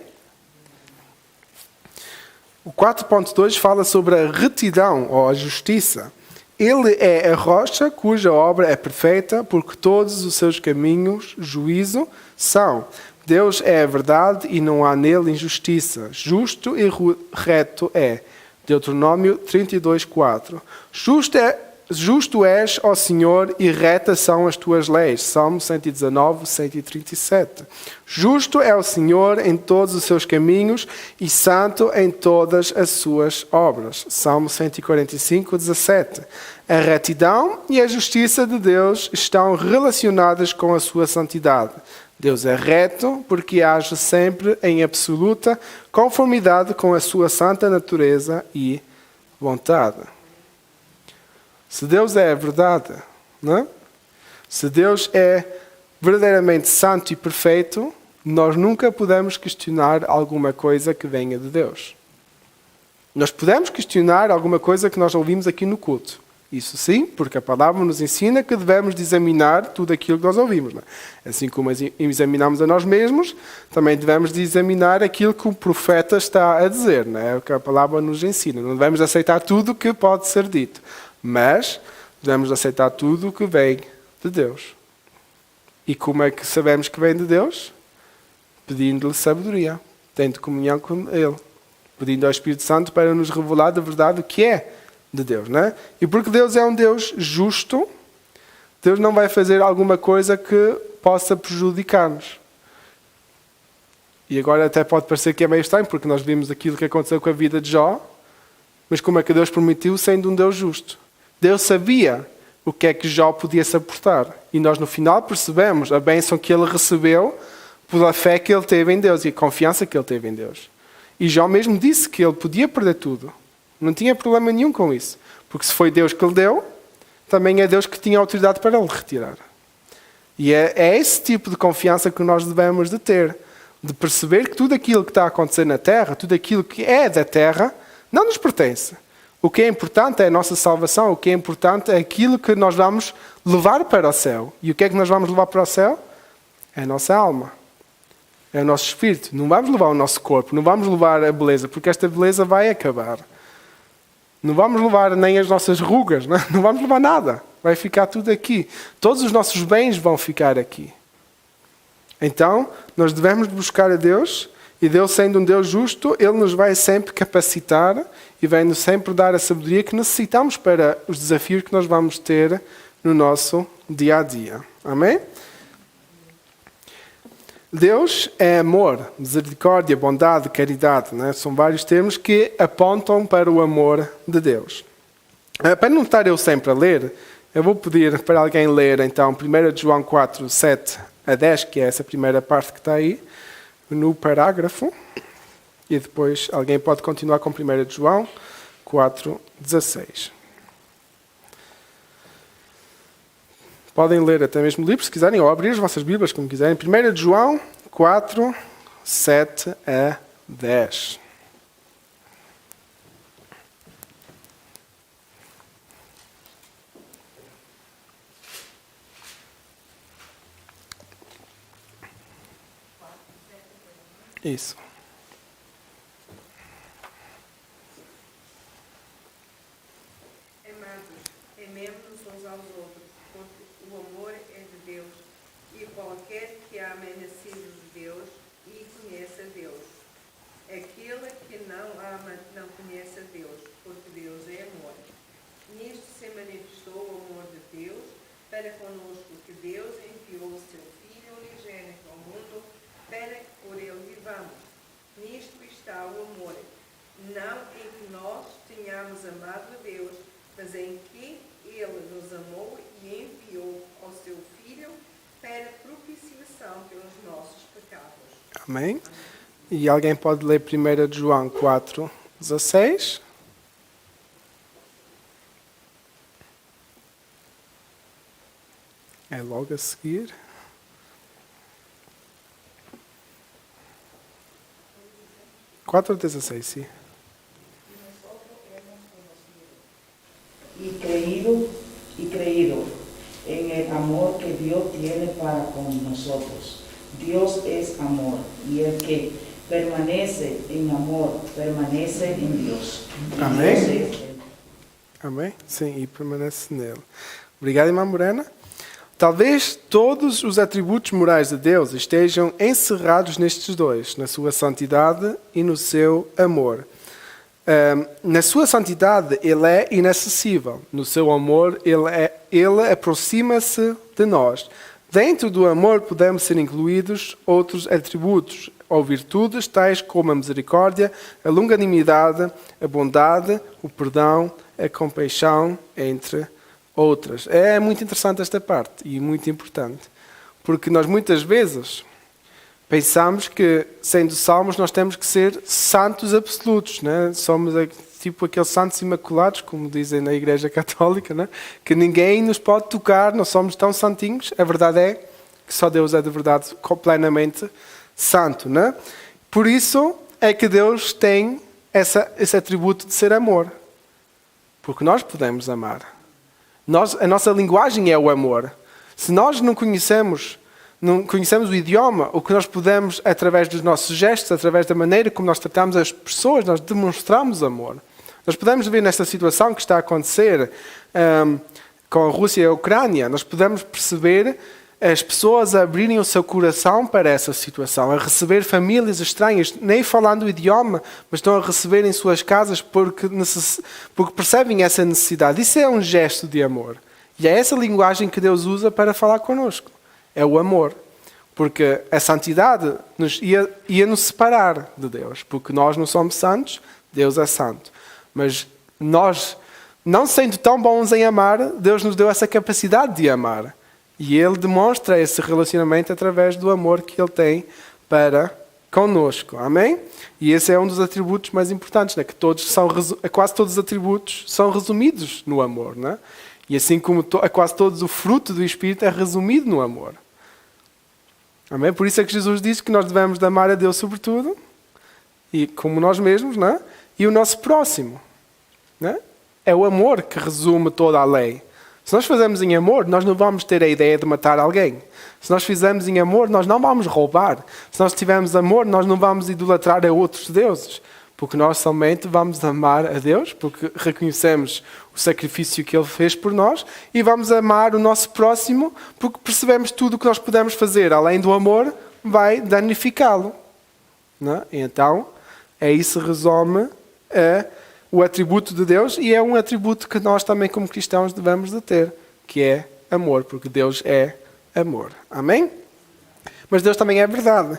O 4.2 fala sobre a retidão ou a justiça. Ele é a rocha cuja obra é perfeita, porque todos os seus caminhos, juízo, são. Deus é a verdade e não há nele injustiça. Justo e reto é. Deuteronômio 32:4. Justo és, ó Senhor, e retas são as tuas leis. Salmo 119, 137. Justo é o Senhor em todos os seus caminhos e santo em todas as suas obras. Salmo 145, 17. A retidão e a justiça de Deus estão relacionadas com a sua santidade. Deus é reto porque age sempre em absoluta conformidade com a sua santa natureza e vontade. Se Deus é a verdade, não é? Se Deus é verdadeiramente santo e perfeito, nós nunca podemos questionar alguma coisa que venha de Deus. Nós podemos questionar alguma coisa que nós ouvimos aqui no culto. Isso sim, porque a palavra nos ensina que devemos de examinar tudo aquilo que nós ouvimos. Não é? Assim como examinamos a nós mesmos, também devemos de examinar aquilo que o profeta está a dizer. Não é o que a palavra nos ensina. Não devemos aceitar tudo o que pode ser dito, mas devemos aceitar tudo o que vem de Deus. E como é que sabemos que vem de Deus? Pedindo-lhe sabedoria, tendo comunhão com Ele, pedindo ao Espírito Santo para nos revelar da verdade o que é de Deus, não é? E porque Deus é um Deus justo, Deus não vai fazer alguma coisa que possa prejudicar-nos. E agora até pode parecer que é meio estranho, porque nós vimos aquilo que aconteceu com a vida de Jó, mas como é que Deus permitiu sendo um Deus justo? Deus sabia o que é que Jó podia suportar. E nós no final percebemos a bênção que ele recebeu pela fé que ele teve em Deus e a confiança que ele teve em Deus. E Jó mesmo disse que ele podia perder tudo. Não tinha problema nenhum com isso. Porque se foi Deus que lhe deu, também é Deus que tinha autoridade para ele retirar. E é esse tipo de confiança que nós devemos de ter. De perceber que tudo aquilo que está a acontecer na Terra, tudo aquilo que é da Terra, não nos pertence. O que é importante é a nossa salvação. O que é importante é aquilo que nós vamos levar para o céu. E o que é que nós vamos levar para o céu? É a nossa alma. É o nosso espírito. Não vamos levar o nosso corpo. Não vamos levar a beleza, porque esta beleza vai acabar. Não vamos levar nem as nossas rugas. Não vamos levar nada. Vai ficar tudo aqui. Todos os nossos bens vão ficar aqui. Então, nós devemos buscar a Deus. E Deus, sendo um Deus justo, Ele nos vai sempre capacitar e vai-nos sempre dar a sabedoria que necessitamos para os desafios que nós vamos ter no nosso dia a dia. Amém? Deus é amor, misericórdia, bondade, caridade. Né? São vários termos que apontam para o amor de Deus. Para não estar eu sempre a ler, eu vou pedir para alguém ler então 1 João 4, 7 a 10, que é essa primeira parte que está aí, no parágrafo, e depois alguém pode continuar com 1 João 4, 16. Podem ler até mesmo o livro, se quiserem, ou abrir as vossas Bíblias, como quiserem. 1 João 4, 7 a 10. Isso. Amados, amemo-nos uns aos outros, porque o amor é de Deus, e qualquer que ama é nascido de Deus e conhece a Deus. Aquele que não ama não conhece a Deus, porque Deus é amor. Nisto se manifestou o amor de Deus para conosco, que Deus enviou o seu Filho unigênito ao mundo para que por ele vivamos. Nisto está o amor, não em que nós tenhamos amado a Deus, mas em que Ele nos amou e enviou ao seu Filho para propiciação pelos nossos pecados. Amém? E alguém pode ler 1 João 4, 16. É logo a seguir. Quatro ou 16, sim. Y creído en el amor que Dios tiene para con nosotros. Dios es amor, y el que permanece en amor, permanece en Dios. Amém? Dios es el- Amém? Sim, e permanece nele. Obrigado, irmã Morena. Talvez todos os atributos morais de Deus estejam encerrados nestes dois, na sua santidade e no seu amor. Na sua santidade, Ele é inacessível. No seu amor, Ele aproxima-se de nós. Dentro do amor podemos ser incluídos outros atributos ou virtudes, tais como a misericórdia, a longanimidade, a bondade, o perdão, a compaixão, entre outras. É muito interessante esta parte e muito importante, porque nós muitas vezes pensamos que, sendo salmos, nós temos que ser santos absolutos, né? Somos tipo aqueles santos imaculados, como dizem na Igreja Católica, né? Que ninguém nos pode tocar, nós somos tão santinhos. A verdade é que só Deus é de verdade plenamente santo, né? Por isso é que Deus tem esse atributo de ser amor, porque nós podemos amar. A nossa linguagem é o amor. Se nós não conhecemos o idioma, o que nós podemos, através dos nossos gestos, através da maneira como nós tratamos as pessoas, nós demonstramos amor. Nós podemos ver nesta situação que está a acontecer com a Rússia e a Ucrânia, nós podemos perceber as pessoas a abrirem o seu coração para essa situação, a receber famílias estranhas, nem falando o idioma, mas estão a receber em suas casas porque percebem essa necessidade. Isso é um gesto de amor. E é essa linguagem que Deus usa para falar connosco. É o amor. Porque a santidade ia nos separar de Deus. Porque nós não somos santos, Deus é santo. Mas nós, não sendo tão bons em amar, Deus nos deu essa capacidade de amar. E Ele demonstra esse relacionamento através do amor que Ele tem para conosco. Amém? E esse é um dos atributos mais importantes, né? Que quase todos os atributos são resumidos no amor. Né? E assim como quase todos o fruto do Espírito é resumido no amor. Amém? Por isso é que Jesus diz que nós devemos amar a Deus sobretudo, e como nós mesmos, né? E o nosso próximo. Né? É o amor que resume toda a lei. Se nós fazemos em amor, nós não vamos ter a ideia de matar alguém. Se nós fizermos em amor, nós não vamos roubar. Se nós tivermos amor, nós não vamos idolatrar a outros deuses. Porque nós somente vamos amar a Deus, porque reconhecemos o sacrifício que Ele fez por nós, e vamos amar o nosso próximo, porque percebemos tudo o que nós podemos fazer, além do amor, vai danificá-lo. Não é? Então, isso resume o atributo de Deus, e é um atributo que nós também como cristãos devemos de ter, que é amor, porque Deus é amor. Amém? Mas Deus também é verdade.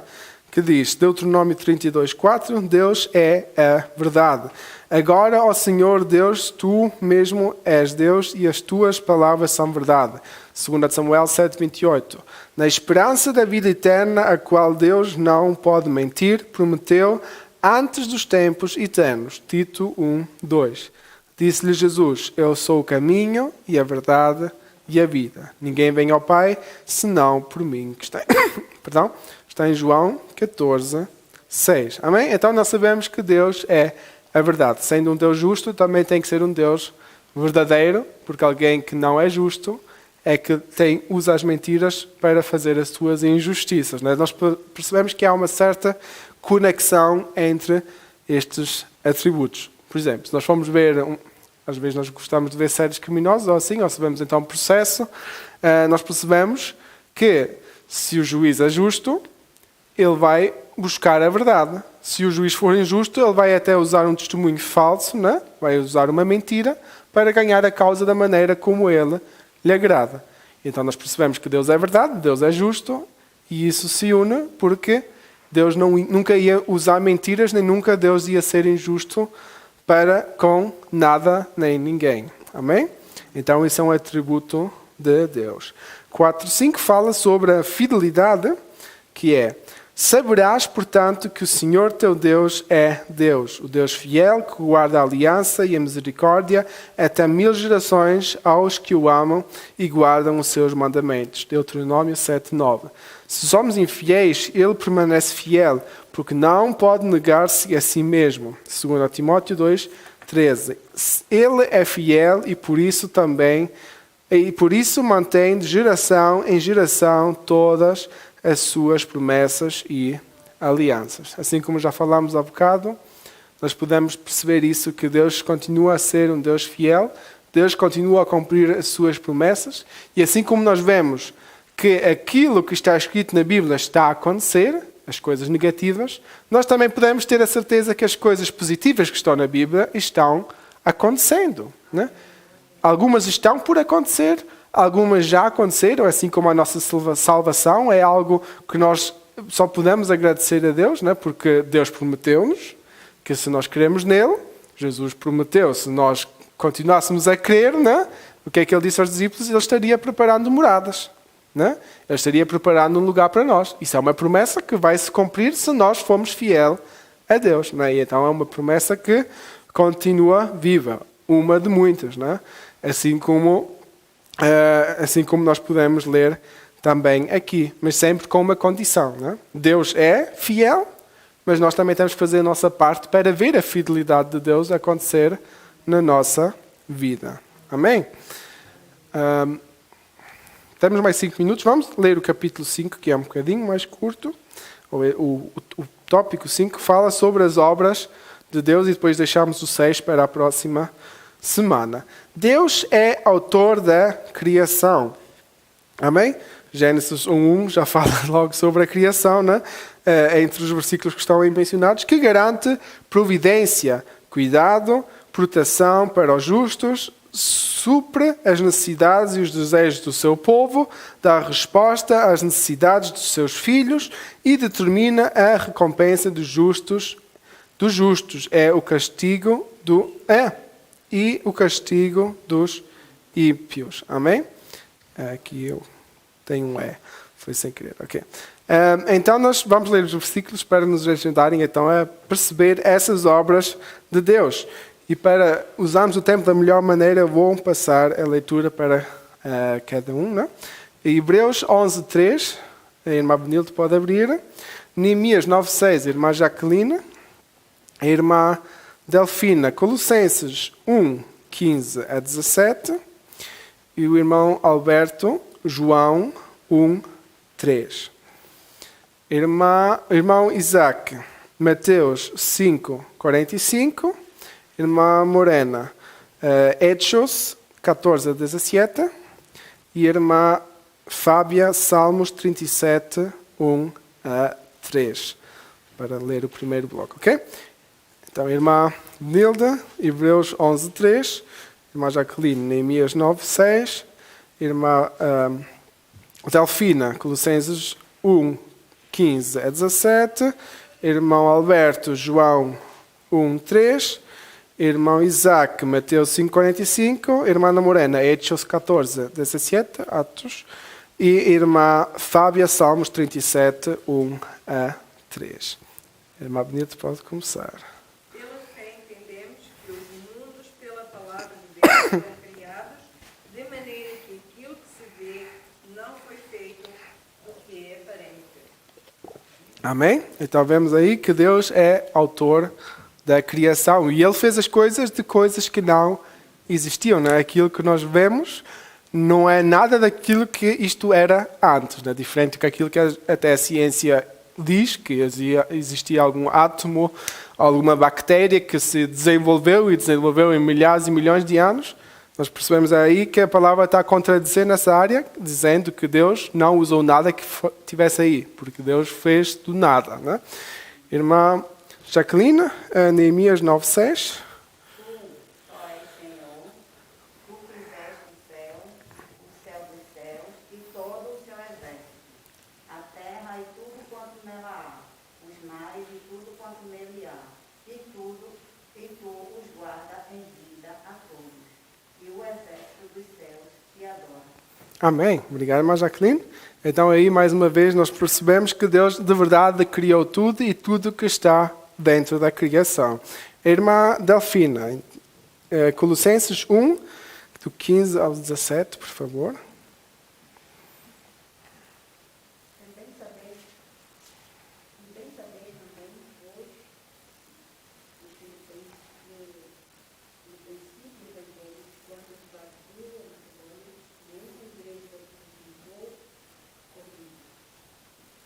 Que diz, Deuteronômio 32:4, Deus é a verdade. Agora, ó Senhor Deus, Tu mesmo és Deus e as Tuas palavras são verdade. 2 Samuel 7:28. Na esperança da vida eterna, a qual Deus não pode mentir, prometeu antes dos tempos eternos. Tito 1:2. Disse-lhe Jesus, eu sou o caminho e a verdade e a vida. Ninguém vem ao Pai, senão por mim. Que está... Perdão? Está em João 14:6. Amém? Então nós sabemos que Deus é a verdade. Sendo um Deus justo, também tem que ser um Deus verdadeiro, porque alguém que não é justo é que usa as mentiras para fazer as suas injustiças. Não é? Nós percebemos que há uma certa conexão entre estes atributos. Por exemplo, se nós formos ver, às vezes nós gostamos de ver séries criminosas ou assim, ou sabemos então um processo, nós percebemos que se o juiz é justo, ele vai buscar a verdade. Se o juiz for injusto, ele vai até usar um testemunho falso, né? Vai usar uma mentira para ganhar a causa da maneira como ele lhe agrada. Então nós percebemos que Deus é verdade, Deus é justo, e isso se une porque Deus nunca ia usar mentiras, nem nunca Deus ia ser injusto para com nada nem ninguém. Amém? Então isso é um atributo de Deus. 4:5 fala sobre a fidelidade, que é: saberás, portanto, que o Senhor teu Deus é Deus, o Deus fiel, que guarda a aliança e a misericórdia até 1000 gerações aos que o amam e guardam os seus mandamentos. Deuteronômio 7:9. Se somos infiéis, ele permanece fiel, porque não pode negar-se a si mesmo. 2 Timóteo 2:13. Ele é fiel e por isso mantém de geração em geração todas as suas promessas e alianças. Assim como já falámos há bocado, nós podemos perceber isso, que Deus continua a ser um Deus fiel, Deus continua a cumprir as suas promessas, e assim como nós vemos que aquilo que está escrito na Bíblia está a acontecer, as coisas negativas, nós também podemos ter a certeza que as coisas positivas que estão na Bíblia estão acontecendo. Né? Algumas estão por acontecer, algumas já aconteceram, assim como a nossa salvação é algo que nós só podemos agradecer a Deus, né? Porque Deus prometeu-nos que se nós cremos nele, Jesus prometeu, se nós continuássemos a crer, né? O que é que ele disse aos discípulos? Ele estaria preparando moradas. Né? Ele estaria preparando um lugar para nós. Isso é uma promessa que vai se cumprir se nós formos fiel a Deus. Né? E então é uma promessa que continua viva, uma de muitas. Né? Assim como nós podemos ler também aqui, mas sempre com uma condição. Né? Deus é fiel, mas nós também temos que fazer a nossa parte para ver a fidelidade de Deus acontecer na nossa vida. Amém? Temos mais 5 minutos. Vamos ler o capítulo 5, que é um bocadinho mais curto. O tópico 5 fala sobre as obras de Deus e depois deixamos o 6 para a próxima semana. Deus é autor da criação. Amém? Gênesis 1:1 já fala logo sobre a criação, né? Entre os versículos que estão aí mencionados, que garante providência, cuidado, proteção para os justos, supre as necessidades e os desejos do seu povo, dá resposta às necessidades dos seus filhos e determina a recompensa dos justos. Dos justos é o castigo e o castigo dos ímpios. Amém? Aqui eu tenho um foi sem querer. Ok. Então nós vamos ler os versículos para nos ajudarem então a perceber essas obras de Deus. E para usarmos o tempo da melhor maneira, vou passar a leitura para cada um. Né? Hebreus 11:3, a irmã Benilde pode abrir. Neemias 9:6, a irmã Jaqueline. A irmã Delfina. Colossenses 1:15, 15 a 17. E o irmão Alberto, João 1, 3. Irmão Isaac, Mateus 5, 45. Irmã Morena, Hechos 14 a 17. E irmã Fábia, Salmos 37, 1 a 3. Para ler o primeiro bloco, ok? Então, irmã Nilda, Hebreus 11, 3. Irmã Jaqueline, Neemias 9, 6. Irmã Delfina, Colossenses 1, 15 a 17. Irmão Alberto, João 1, 3. Irmão Isaac, Mateus 5, 45. Irmã Morena, Hechos 14, 17, Atos. E irmã Fábia, Salmos 37, 1 a 3. Irmã Benita, pode começar. Pela fé entendemos que os mundos, pela palavra de Deus, foram criados, de maneira que aquilo que se vê não foi feito do que é aparente. Amém? Então vemos aí que Deus é autor da criação. E Ele fez as coisas de coisas que não existiam. Não é? Aquilo que nós vemos não é nada daquilo que isto era antes. Não é? Diferente daquilo que até a ciência diz, que existia algum átomo, alguma bactéria que se desenvolveu em milhares e milhões de anos. Nós percebemos aí que a palavra está a contradizer nessa área, dizendo que Deus não usou nada que tivesse aí, porque Deus fez do nada. Não é? Irmã Jaqueline, Neemias 9, 6. Só é Senhor, tu fizeste o céu dos céus e todo o seu exército, a terra e tudo quanto nela há, os mares e tudo quanto nele há, e tu os guarda em vida a todos, e o exército dos céus te adora. Amém. Obrigado, irmã Jaqueline. Então aí, mais uma vez, nós percebemos que Deus de verdade criou tudo e tudo que está dentro da criação. Irmã Delfina, Colossenses 1, do 15 ao 17, por favor. Também sabeis também hoje, no princípio da igreja, quando se bateu na Macedônia, mesmo a igreja comigo,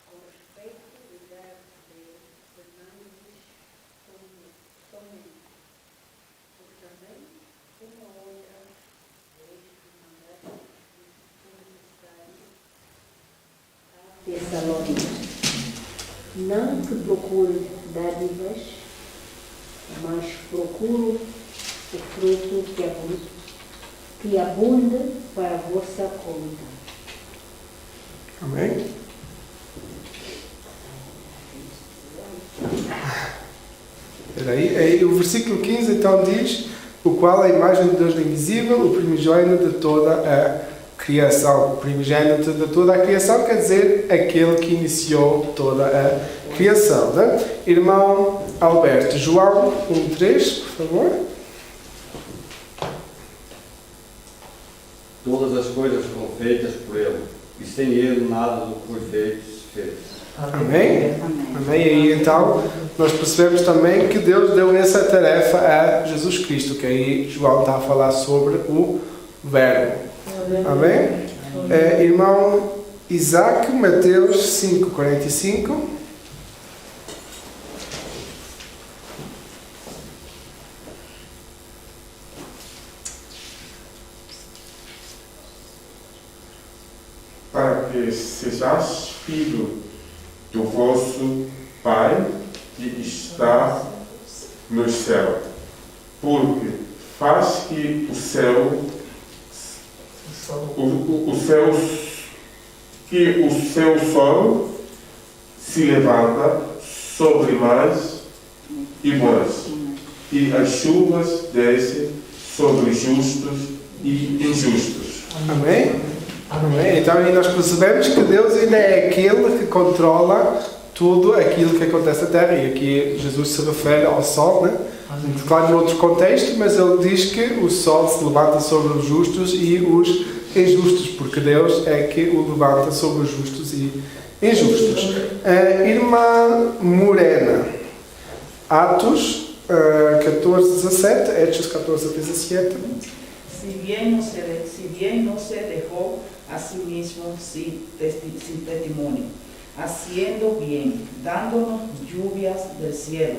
com respeito e graça a Deus, tornando-nos somente, porque também uma outra vez que mandaste Tessalônica. Não que procure dádivas, mas procuro o fruto que abunde para a vossa conta. Amém? Aí o versículo 15 então diz: o qual é a imagem de Deus invisível, o primogênito de toda a criação. O primogênito de toda a criação quer dizer aquele que iniciou toda a criação. Né? Irmão Alberto, João 1,3, por favor. Todas as coisas foram feitas por Ele, e sem Ele nada do que foi feito se fez. Amém? Amém. E aí então nós percebemos também que Deus deu essa tarefa a Jesus Cristo, que aí João está a falar sobre o Verbo. Amém? Irmão Isaac, Mateus 5, 45. Para que sejais filho do vosso Pai que está no céu, porque faz que o seu sol se levanta sobre mais e bons, e as chuvas descem sobre justos e injustos. Amém? Amém? Então aí nós percebemos que Deus ainda é aquele que controla tudo aquilo que acontece na Terra. E aqui Jesus se refere ao sol, né? Claro, em outro contexto, mas ele diz que o sol se levanta sobre os justos e os injustos, porque Deus é que o levanta sobre os justos e injustos. Irmã Morena, Atos 14, 17, Hechos 14, 17. Si bien no se dejó a sí mismo sin testimonio, haciendo bien, dándonos lluvias del cielo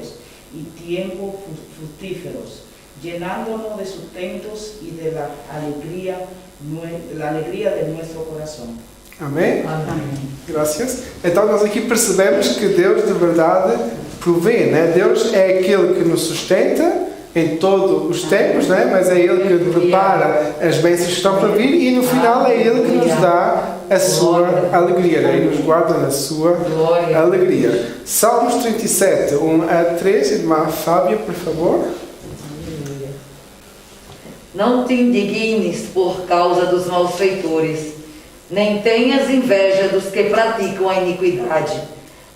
y tiempos fructíferos, llenándonos de sustentos y de la alegría de nuestro corazón. Amém? Amém. Graças. Então nós aqui percebemos que Deus de verdade provê, né? Deus é aquele que nos sustenta em todos os tempos, né? Mas é Ele que prepara as bênçãos que estão para vir e no final é Ele que nos dá a sua alegria, né? E nos guarda na sua alegria. Salmos 37, 1 a 3, irmã Fábia, por favor. Não te indignes por causa dos malfeitores, nem tenhas inveja dos que praticam a iniquidade,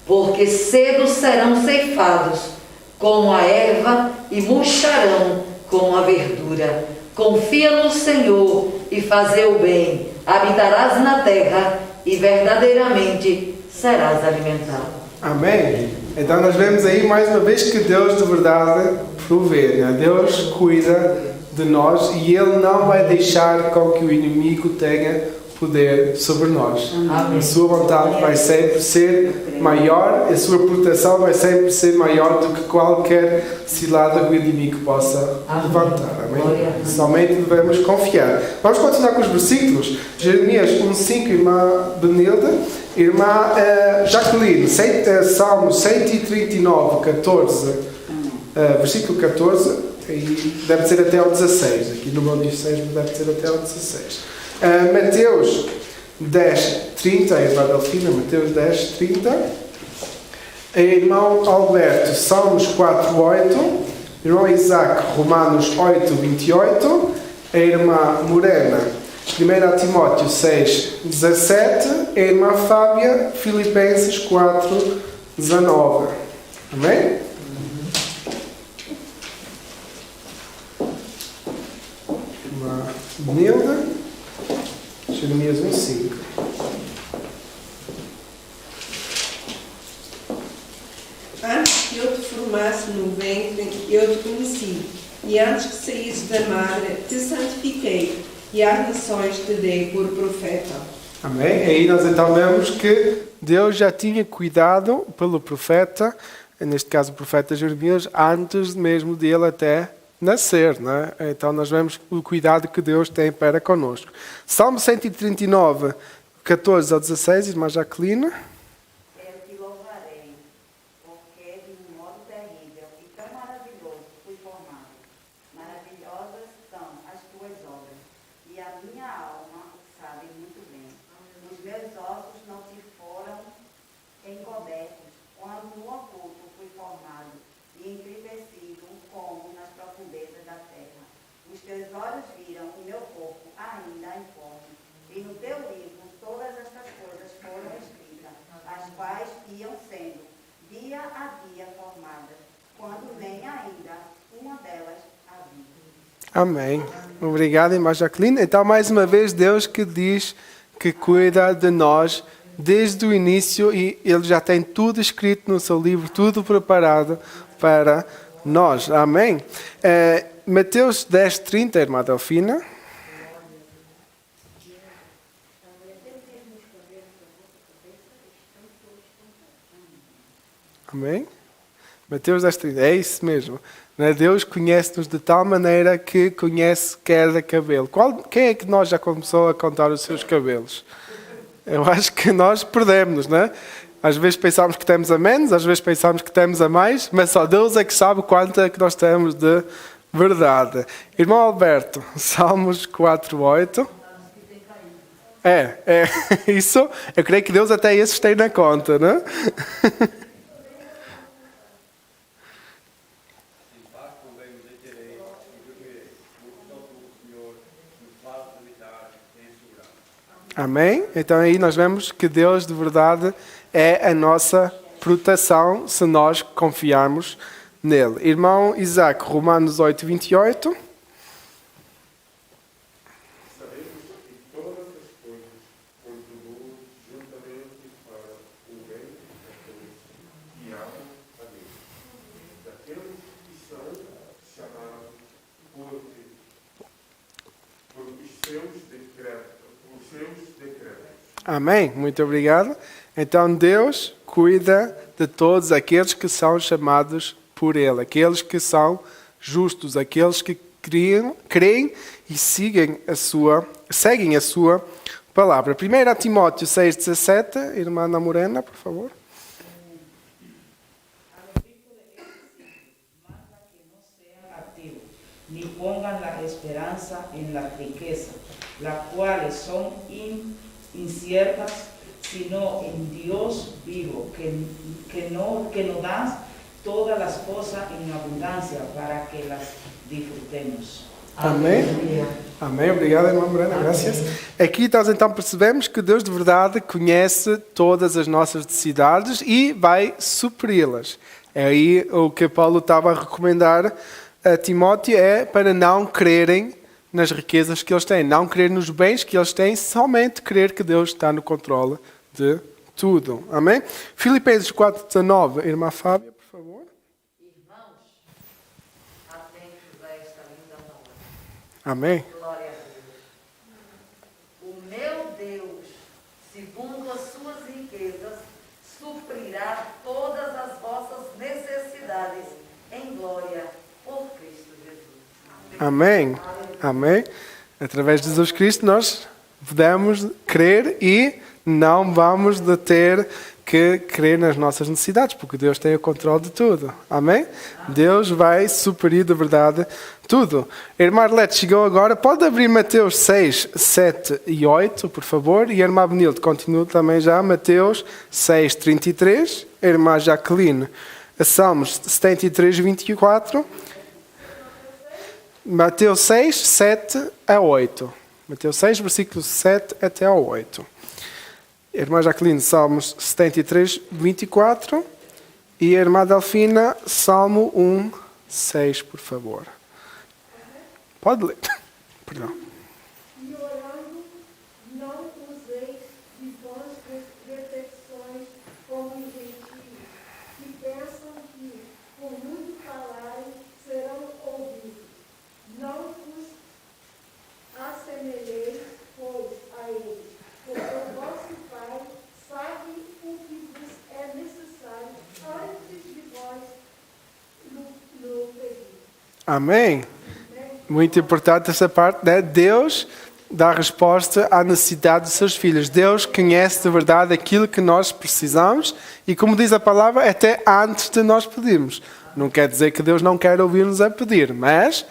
porque cedo serão ceifados como a erva e murcharão como a verdura. Confia no Senhor e faze o bem, habitarás na terra e verdadeiramente serás alimentado. Amém? Então nós vemos aí mais uma vez que Deus de verdade provê, né? Deus cuida de nós e Ele não vai deixar com que o inimigo tenha poder sobre nós. Amém. A sua vontade vai sempre ser maior, a sua proteção vai sempre ser maior do que qualquer cilada que o inimigo possa levantar. Amém? Somente devemos confiar. Vamos continuar com os versículos. Jeremias 1:5, irmã Benilda. Irmã Jacqueline, Salmo 139, 14, versículo 14, e deve ser até ao 16. Aqui no meu diz 6, mas deve ser até ao 16. Mateus 10, 30, irmã Delfina, Mateus 10, 30. Irmão Alberto, Salmos 4, 8. Irmão Isaac, Romanos 8, 28. A irmã Morena, 1 Timóteo 6, 17. A irmã Fábia, Filipenses 4, 19. Amém? Irmã Benilda, Jeremias 1:5. Antes que eu te formasse no ventre, eu te conheci, e antes que saísse da madre, te santifiquei, e às nações te dei por profeta. Amém? E aí nós então vemos que Deus já tinha cuidado pelo profeta, neste caso o profeta Jeremias, antes mesmo dele até nascer, né? Então nós vemos o cuidado que Deus tem para conosco. Salmo 139, 14 ao 16, irmã Jacqueline. Eu te louvarei, porque de um modo terrível e tão maravilhoso fui formado. Maravilhosas são as tuas obras, e a minha alma sabe muito bem. Os meus ossos não te foram encobertos, quando no oculto fui formado, e entristecido como nas profundezas da terra. Os teus olhos viram o meu corpo ainda informe, e no teu livro todas estas coisas foram escritas, as quais iam sendo dia a dia formadas, quando nem ainda uma delas havia. Amém. Obrigado, irmã Jacqueline. Então, mais uma vez, Deus que diz que cuida de nós desde o início e Ele já tem tudo escrito no seu livro, tudo preparado para nós. Amém. Mateus 10, 30, irmã Delfina. Amém? Mateus 10, 30. É isso mesmo. Deus conhece-nos de tal maneira que conhece cada cabelo. Quem é que nós já começou a contar os seus cabelos? Eu acho que nós perdemos, não é? Às vezes pensamos que temos a menos, às vezes pensamos que temos a mais, mas só Deus é que sabe quanto é que nós temos de verdade. Irmão Alberto, Salmos 4, 8. Isso. Eu creio que Deus até esses tem na conta, não é? Amém? Então aí nós vemos que Deus de verdade é a nossa proteção se nós confiarmos nele. Irmão Isaac, Romanos 8, 28. Sabemos que todas as coisas contribuem juntamente para o bem daqueles que amam a Deus, daqueles que são Amém? Muito obrigado. Então Deus cuida de todos aqueles que são chamados por Ele, aqueles que são justos, aqueles que creem e seguem a sua palavra. 1 Timóteo 6,17, irmã Ana Morena, por favor. Ni pongan la esperanza en la riqueza, las cuales son inciertas, sino en Dios vivo, que nos da todas las cosas en abundancia para que las disfrutemos. Amém? Amém. Obrigado, irmã Morena. Graças. Aqui nós então percebemos que Deus de verdade conhece todas as nossas necessidades e vai supri-las. É aí o que Paulo estava a recomendar a Timóteo é para não crerem nas riquezas que eles têm, não crer nos bens que eles têm, somente crer que Deus está no controle de tudo. Amém? Filipenses 4,19. Irmã Fábia, por favor. Irmãos, atentos a esta linda nova. Amém. Glória a Deus. O meu Deus, segundo as suas riquezas, suprirá todas as vossas necessidades em glória por Cristo Jesus. Amém. Amém. Através de Jesus Cristo nós podemos crer e não vamos ter que crer nas nossas necessidades, porque Deus tem o controle de tudo. Amém? Deus vai suprir de verdade tudo. A irmã Arlete chegou agora. Pode abrir Mateus 6, 7 e 8, por favor. E a irmã Benilde continua também já. Mateus 6, 33. A irmã Jacqueline, Salmos 73, 24. Mateus 6, 7 a 8. Mateus 6, versículos 7 até ao 8. A irmã Jacqueline, Salmos 73, 24. E a irmã Delfina, Salmo 1, 6, por favor. Pode ler. Perdão. E orando, não useis de vãs reflexões como os gentios, que pensam que, por muito falarem, serão ouvidos. Não vos assemelheis, pois, a eles, porque o vosso Pai sabe o que vos é necessário antes de vós no pedir. Amém. Muito importante essa parte, né? Deus dá resposta à necessidade dos seus filhos. Deus conhece de verdade aquilo que nós precisamos e, como diz a palavra, até antes de nós pedirmos. Não quer dizer que Deus não quer ouvir-nos a pedir, mas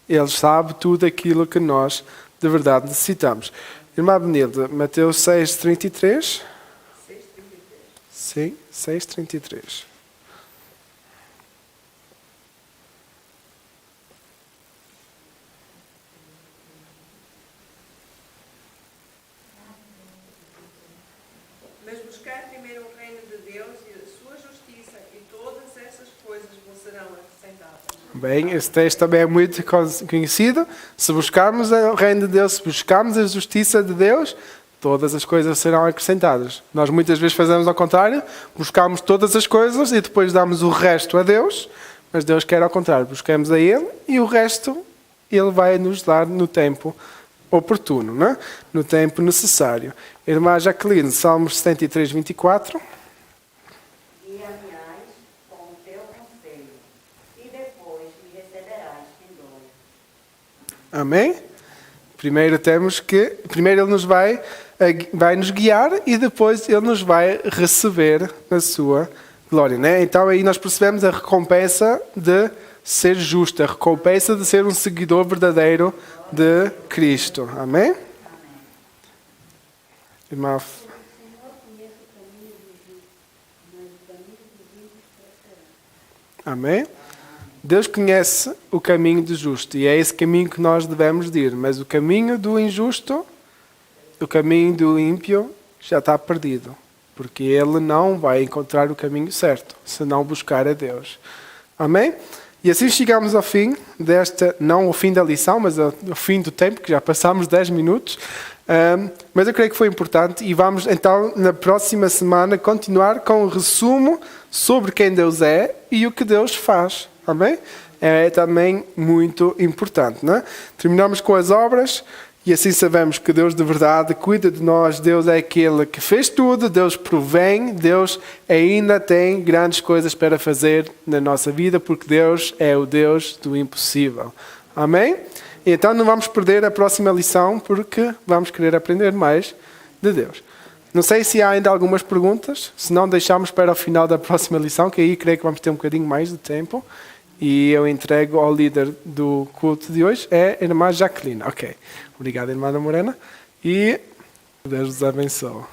Ele sabe tudo aquilo que nós de verdade necessitamos. Irmã Benilde, Mateus 6, 33. 6:33. Sim, 6, 33. Mas buscar primeiro o reino de Deus e a sua justiça, e todas essas coisas vos serão acrescentadas. Bem, esse texto também é muito conhecido. Se buscarmos o reino de Deus, se buscarmos a justiça de Deus, todas as coisas serão acrescentadas. Nós muitas vezes fazemos ao contrário, buscamos todas as coisas e depois damos o resto a Deus, mas Deus quer ao contrário, buscamos a Ele e o resto Ele vai nos dar no tempo oportuno, né? No tempo necessário. Irmã Jacqueline, Salmos 73, 24. Guia-me-ás com o teu conselho, e depois me receberás em glória. Amém? Primeiro Ele nos vai nos guiar e depois Ele nos vai receber na sua glória, né? Então aí nós percebemos a recompensa de ser justo, a recompensa de ser um seguidor verdadeiro de Cristo. Amém? Irmã. O Senhor conhece o caminho do justo, mas o caminho dos ímpios prosperará. Amém? Deus conhece o caminho do justo e é esse caminho que nós devemos ir. Mas o caminho do injusto, o caminho do ímpio, já está perdido. Porque ele não vai encontrar o caminho certo se não buscar a Deus. Amém? E assim chegamos ao fim não ao fim da lição, mas ao fim do tempo, que já passamos 10 minutos. Mas eu creio que foi importante e vamos então na próxima semana continuar com um resumo sobre quem Deus é e o que Deus faz. Amém? É também muito importante, né? Terminamos com as obras E assim sabemos que Deus de verdade cuida de nós. Deus é aquele que fez tudo. Deus provém. Deus ainda tem grandes coisas para fazer na nossa vida, porque Deus é o Deus do impossível. Amém? E então não vamos perder a próxima lição, porque vamos querer aprender mais de Deus. Não sei se há ainda algumas perguntas. Se não, deixamos para o final da próxima lição, que aí creio que vamos ter um bocadinho mais de tempo. E eu entrego ao líder do culto de hoje, é a irmã Jacqueline. Ok. Obrigado, irmã Morena. E Deus os abençoe.